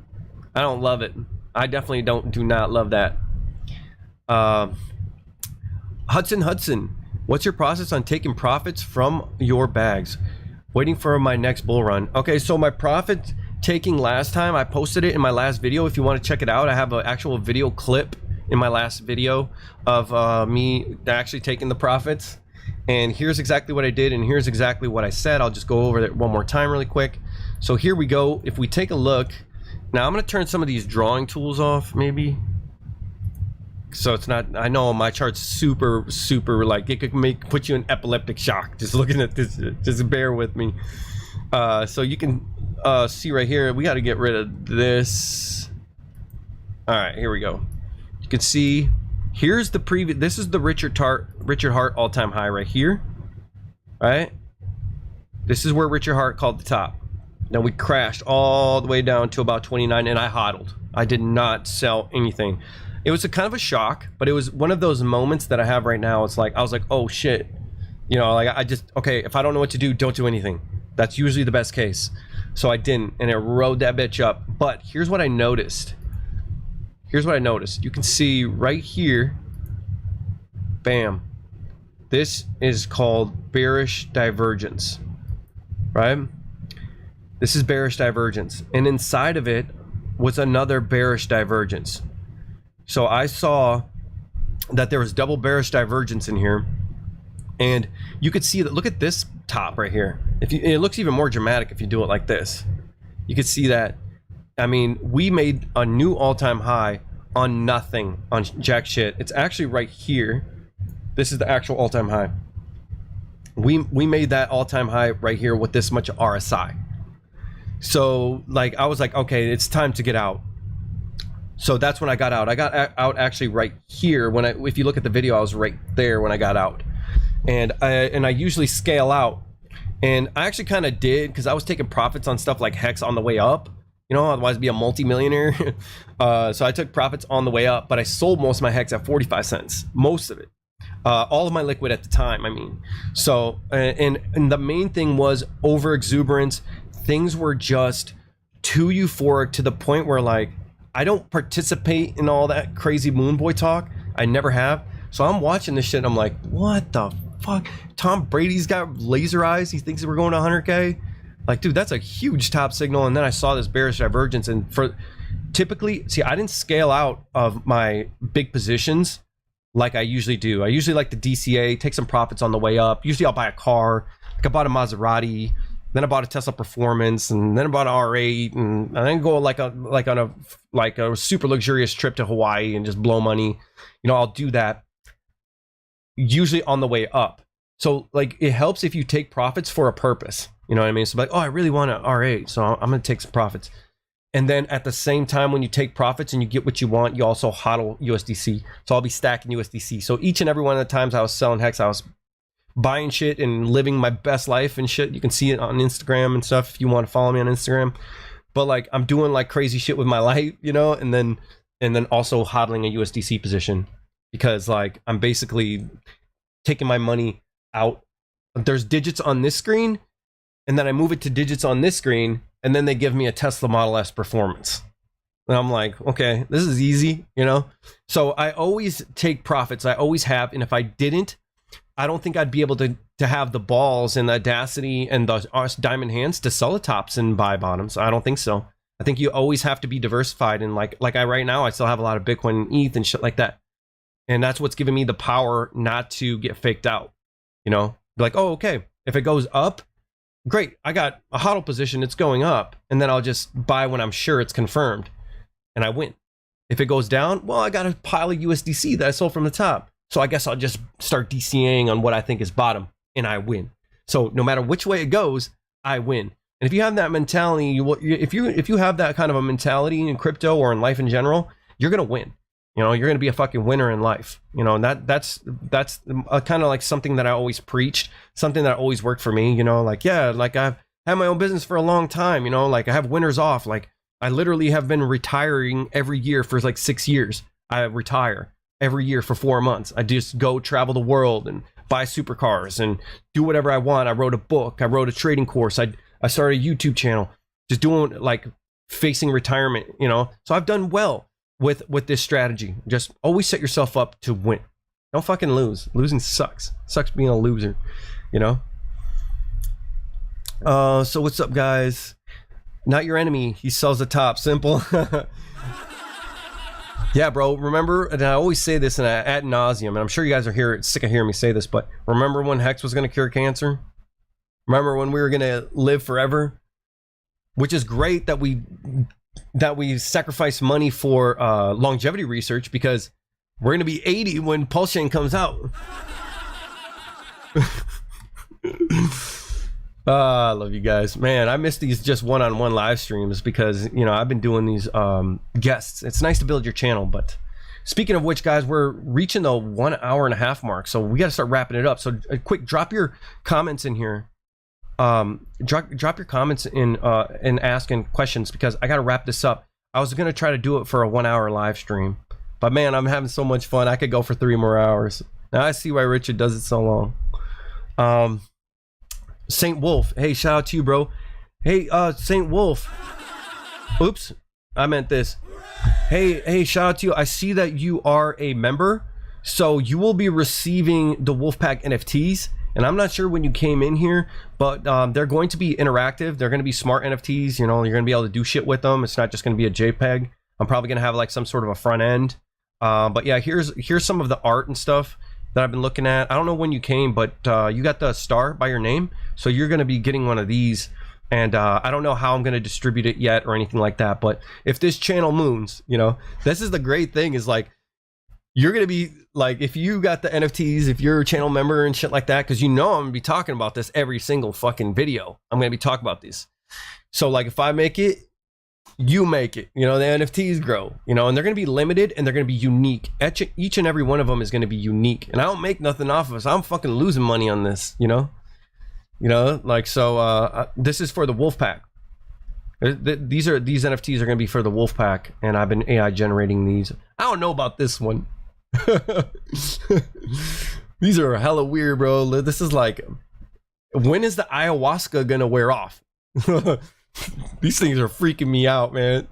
S1: I don't love it. I definitely do not love that. Hudson, what's your process on taking profits from your bags? Waiting for my next bull run. Okay, so my profit taking last time, I posted it in my last video. If you want to check it out, I have an actual video clip in my last video of me actually taking the profits. And here's exactly what I did, and here's exactly what I said. I'll just go over it one more time really quick. So here we go. If we take a look, now I'm going to turn some of these drawing tools off, maybe. So it's not, I know my chart's super, like, it could put you in epileptic shock just looking at this. Just bear with me. So you can see right here, we got to get rid of this. All right, here we go. You can see, here's the previous, this is the Richard Hart all-time high right here, right? This is where Richard Hart called the top. Now we crashed all the way down to about 29, and I hodled. I did not sell anything. It was a kind of a shock, but it was one of those moments that I have right now. It's like, I was like, oh shit. You know, like I just, okay, if I don't know what to do, don't do anything. That's usually the best case. So I didn't, and it rode that bitch up. But here's what I noticed. here's what I noticed. You can see right here, bam. This is called bearish divergence, right? This is bearish divergence. And inside of it was another bearish divergence. So I saw that there was double bearish divergence in here. And you could see that, look at this top right here. It looks even more dramatic if you do it like this. You could see that, I mean, we made a new all-time high on nothing, on jack shit. It's actually right here. This is the actual all-time high. We made that all-time high right here with this much RSI. So like, I was like, okay, it's time to get out. So that's when I got out. I got out actually right here. If you look at the video, I was right there when I got out. And I usually scale out. And I actually kind of did, because I was taking profits on stuff like Hex on the way up. You know, otherwise be a multi-millionaire. So I took profits on the way up, but I sold most of my Hex at 45 cents. Most of it. All of my liquid at the time, I mean. So, and the main thing was over exuberance. Things were just too euphoric to the point where, like, I don't participate in all that crazy moon boy talk. I never have. So I'm watching this shit and I'm like, what the fuck? Tom Brady's got laser eyes. He thinks we're going to 100K. Like, dude, that's a huge top signal. And then I saw this bearish divergence. And for typically, see, I didn't scale out of my big positions like I usually do. I usually like the DCA, take some profits on the way up. Usually I'll buy a car. Like I bought a Maserati, then I bought a Tesla Performance, and then I bought an R8, and then go on a super luxurious trip to Hawaii and just blow money. You know, I'll do that usually on the way up. So like, it helps if you take profits for a purpose. You know what I mean? So like, oh, I really want an R8, so I'm gonna take some profits. And then at the same time, when you take profits and you get what you want, you also hodl USDC. So I'll be stacking USDC. So each and every one of the times I was selling Hex, I was buying shit and living my best life and shit. You can see it on Instagram and stuff if you want to follow me on Instagram. But like, I'm doing like crazy shit with my life, you know, and then also hodling a USDC position, because like, I'm basically taking my money out. There's digits on this screen, and then I move it to digits on this screen, and then they give me a Tesla Model S Performance. And I'm like, okay, this is easy, you know? So I always take profits. I always have. And if I didn't, I don't think I'd be able to have the balls and the audacity and the diamond hands to sell the tops and buy bottoms. I don't think so. I think you always have to be diversified. And like I right now, I still have a lot of Bitcoin and ETH and shit like that. And that's what's giving me the power not to get faked out, you know? Be like, oh, okay, if it goes up, great, I got a hodl position, it's going up, and then I'll just buy when I'm sure it's confirmed, and I win. If it goes down, well, I got a pile of USDC that I sold from the top, so I guess I'll just start DCAing on what I think is bottom, and I win. So no matter which way it goes, I win. And if you have that mentality, if you have that kind of a mentality in crypto or in life in general, you're gonna win. You know, you're gonna be a fucking winner in life. You know, and that's kind of like something that I always preached, something that always worked for me. You know, like, yeah, like I've had my own business for a long time. You know, like I have winters off. Like I literally have been retiring every year for like 6 years. I retire every year for 4 months. I just go travel the world and buy supercars and do whatever I want. I wrote a book. I wrote a trading course. I started a YouTube channel, just doing like facing retirement. You know, so I've done well with this strategy. Just always set yourself up to win. Don't fucking lose. Losing sucks. Sucks being a loser, you know? So what's up, guys? Not your enemy. He sells the top. Simple. Yeah, bro. Remember, and I always say this and ad nauseum, and I'm sure you guys are sick of hearing me say this, but remember when Hex was going to cure cancer? Remember when we were going to live forever? Which is great that we sacrifice money for longevity research, because we're going to be 80 when Pulse Chain comes out. I love you guys, man. I miss these just one-on-one live streams because, you know, I've been doing these guests. It's nice to build your channel. But speaking of which, guys, we're reaching the 1 hour and a half mark, so we got to start wrapping it up. So quick, drop your comments in here. Drop your comments in and asking questions, because I got to wrap this up. I was gonna try to do it for a 1 hour live stream, but man, I'm having so much fun. I could go for 3 more hours. Now I see why Richard does it so long. Saint Wolf, hey, shout out to you, bro. Hey, Saint Wolf. Oops, I meant this. Hey, shout out to you. I see that you are a member, so you will be receiving the WoofPack NFTs. And I'm not sure when you came in here, but they're going to be interactive. They're going to be smart NFTs. You know, you're going to be able to do shit with them. It's not just going to be a JPEG. I'm probably going to have like some sort of a front end. But yeah, here's some of the art and stuff that I've been looking at. I don't know when you came, but you got the star by your name, so you're going to be getting one of these. And I don't know how I'm going to distribute it yet or anything like that. But if this channel moons, you know, this is the great thing is like, you're going to be like, if you got the NFTs, if you're a channel member and shit like that, because you know I'm going to be talking about this every single fucking video. I'm going to be talking about this. So like if I make it, you make it, you know, the NFTs grow, you know, and they're going to be limited and they're going to be unique. Each and every one of them is going to be unique. And I don't make nothing off of us. I'm fucking losing money on this, you know? You know, like, so this is for the WoofPack. These NFTs are going to be for the WoofPack, and I've been AI generating these. I don't know about this one. These are hella weird, bro. This is like, when is the ayahuasca gonna wear off? These things are freaking me out, man.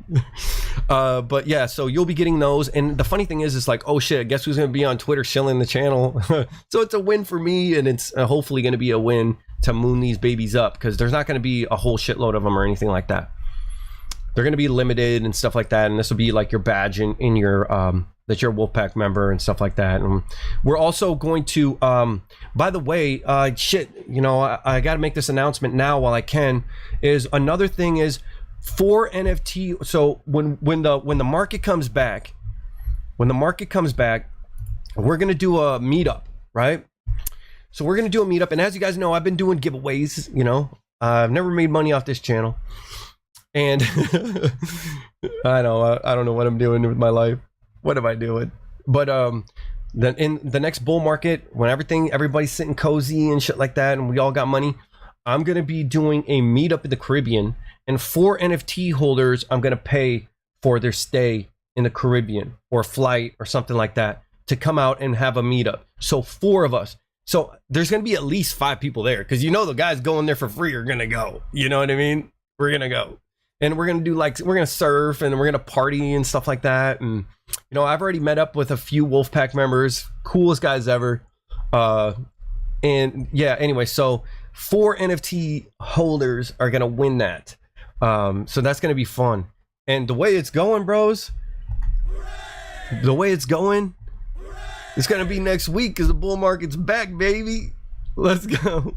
S1: But yeah, so you'll be getting those. And the funny thing is like, oh shit, guess who's gonna be on Twitter shilling the channel? So it's a win for me, and it's hopefully gonna be a win to moon these babies up, because there's not gonna be a whole shitload of them or anything like that. They're gonna be limited and stuff like that, and this will be like your badge in your that you're a WoofPack member and stuff like that. And we're also going to by the way, shit, you know, I got to make this announcement now while I can. Is another thing is for NFT. So when the market comes back, we're gonna do a meetup, right? So we're gonna do a meetup, and as you guys know, I've been doing giveaways. You know, I've never made money off this channel, and I don't know what I'm doing with my life. What am I doing? But then in the next bull market, when everybody's sitting cozy and shit like that, and we all got money, I'm gonna be doing a meetup in the Caribbean, and for NFT holders, I'm gonna pay for their stay in the Caribbean or flight or something like that to come out and have a meetup. So 4 of us. So there's gonna be at least 5 people there, because you know the guys going there for free are gonna go. You know what I mean? We're gonna go. And we're gonna do like, we're gonna surf and we're gonna party and stuff like that. And you know, I've already met up with a few WoofPack members, coolest guys ever. And yeah, anyway, so 4 NFT holders are gonna win that. So that's gonna be fun. And the way it's going, bros, it's gonna be next week, because the bull market's back, baby. Let's go.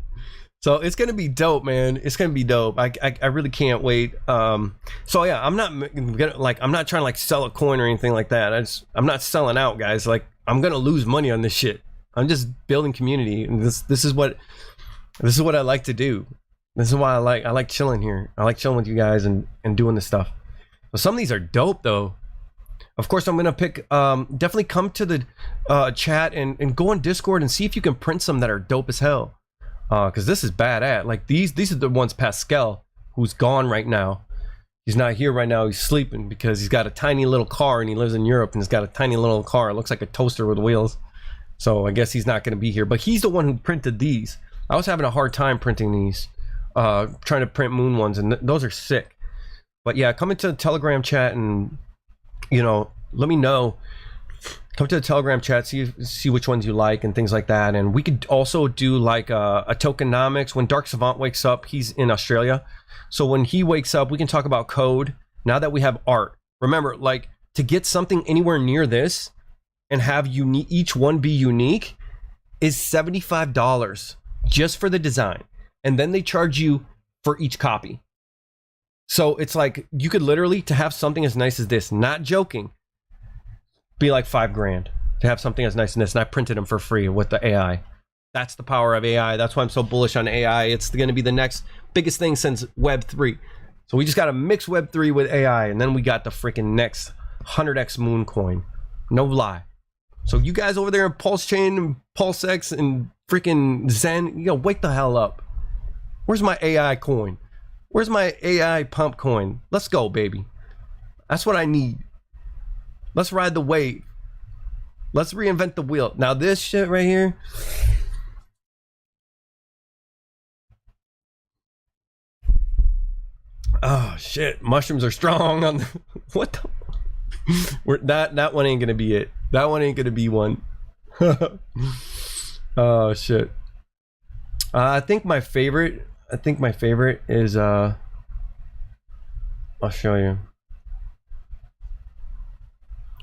S1: So it's gonna be dope, man. It's gonna be dope. I really can't wait. So yeah, I'm not trying to like sell a coin or anything like that. I'm not selling out, guys. Like, I'm gonna lose money on this shit. I'm just building community, and this is what I like to do. This is why I like chilling here. I like chilling with you guys and doing this stuff. But some of these are dope though. Of course, I'm gonna pick. Definitely come to the chat and go on Discord and see if you can print some that are dope as hell. Because this is bad at, like, these are the ones Pascal, who's gone right now. He's not here right now. He's sleeping because he's got a tiny little car, and he lives in Europe, and he's got a tiny little car. It looks like a toaster with wheels. So I guess he's not going to be here, but he's the one who printed these. I was having a hard time printing these, trying to print moon ones, and those are sick. But yeah, come into the Telegram chat and, you know, let me know. Come to the Telegram chat, see which ones you like and things like that. And we could also do like a tokenomics. When Dark Savant wakes up, he's in Australia. So when he wakes up, we can talk about code. Now that we have art, remember, like, to get something anywhere near this and have each one be unique is $75 just for the design. And then they charge you for each copy. So it's like, you could literally, to have something as nice as this, not joking, be like $5 grand to have something as nice as this. And I printed them for free with the AI. That's the power of AI. That's why I'm so bullish on AI. It's going to be the next biggest thing since Web3. So we just got to mix Web3 with AI, and then we got the freaking next 100x moon coin. No lie. So you guys over there in Pulse Chain and PulseX and freaking Zen, you know, wake the hell up. Where's my AI coin? Where's my AI pump coin? Let's go, baby. That's what I need. Let's ride the wave. Let's reinvent the wheel. Now this shit right here. Oh shit, mushrooms are strong on the, what the? That one ain't gonna be it. That one ain't gonna be one. Oh shit. I think my favorite is I'll show you.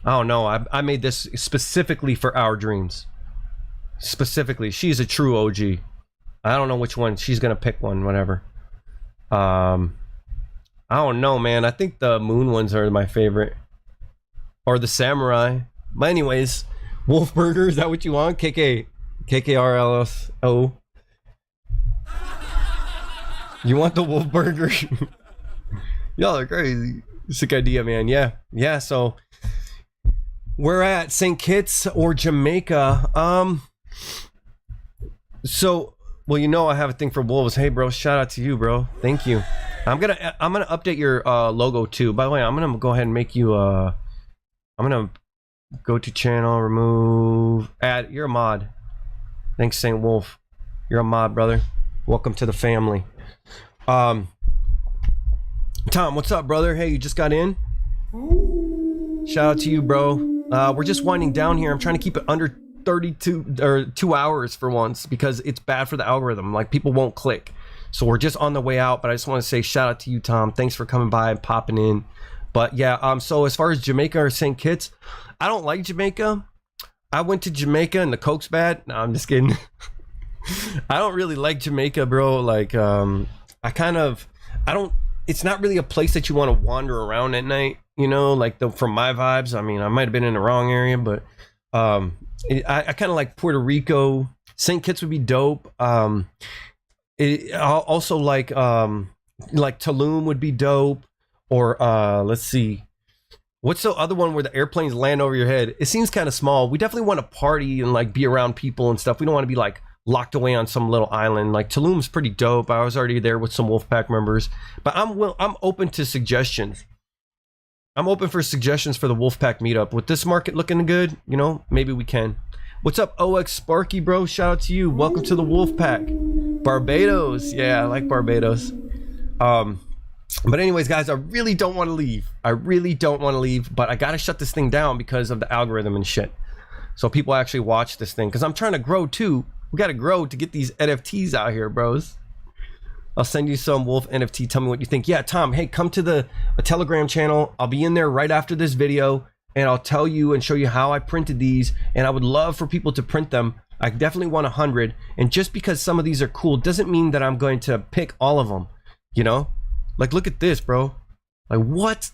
S1: I don't know. I made this specifically for Our Dreams. Specifically, she's a true OG. I don't know which one. She's gonna pick one, whatever. I don't know, man. I think the moon ones are my favorite, or the samurai. But anyways, Wolf Burger, is that what you want? KKRLSO. You want the Wolf Burger? Y'all are crazy. Sick idea, man. Yeah. So we're at St. Kitts or Jamaica. So, well, you know I have a thing for wolves. Hey, bro, shout out to you, bro. Thank you. I'm gonna update your logo too. By the way, I'm gonna go ahead and make you I'm gonna go to channel, remove, add. You're a mod. Thanks, Saint Wolf. You're a mod, brother. Welcome to the family. Tom, what's up, brother? Hey, you just got in? Shout out to you, bro. We're just winding down here. I'm trying to keep it under 32 or 2 hours for once because it's bad for the algorithm. Like, people won't click. So we're just on the way out, but I just want to say shout out to you, Tom. Thanks for coming by and popping in. But yeah, so as far as Jamaica or St. Kitts, I don't like Jamaica. I went to Jamaica and the Coke's bad. No, I'm just kidding. I don't really like Jamaica, bro. Like, it's not really a place that you want to wander around at night, you know, like from my vibes. I mean, I might have been in the wrong area, but I kind of like Puerto Rico. St. Kitts would be dope. Also like Tulum would be dope. Or let's see, what's the other one where the airplanes land over your head? It seems kind of small. We definitely want to party and like be around people and stuff. We don't want to be like locked away on some little island. Like Tulum's pretty dope. I was already there with some WoofPack members, but I'm open to suggestions. I'm open for suggestions for the WoofPack meetup. With this market looking good, you know, maybe we can. What's up, OX Sparky, bro? Shout out to you. Welcome to the WoofPack. Barbados. Yeah, I like Barbados. But anyways, guys, I really don't want to leave. But I gotta shut this thing down because of the algorithm and shit. So people actually watch this thing because I'm trying to grow too. We gotta grow to get these NFTs out here, bros. I'll send you some Wolf NFT. Tell me what you think. Yeah, Tom, hey, come to a Telegram channel. I'll be in there right after this video and I'll tell you and show you how I printed these. And I would love for people to print them. I definitely want 100. And just because some of these are cool doesn't mean that I'm going to pick all of them, you know? Like, look at this, bro. Like, what?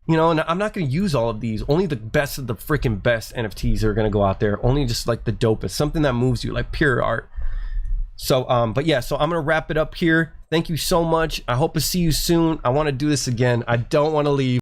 S1: You know, and I'm not going to use all of these. Only the best of the freaking best NFTs are going to go out there. Only just like the dopest. Something that moves you, like pure art. So, but yeah, so I'm going to wrap it up here. Thank you so much. I hope to see you soon. I want to do this again. I don't want to leave.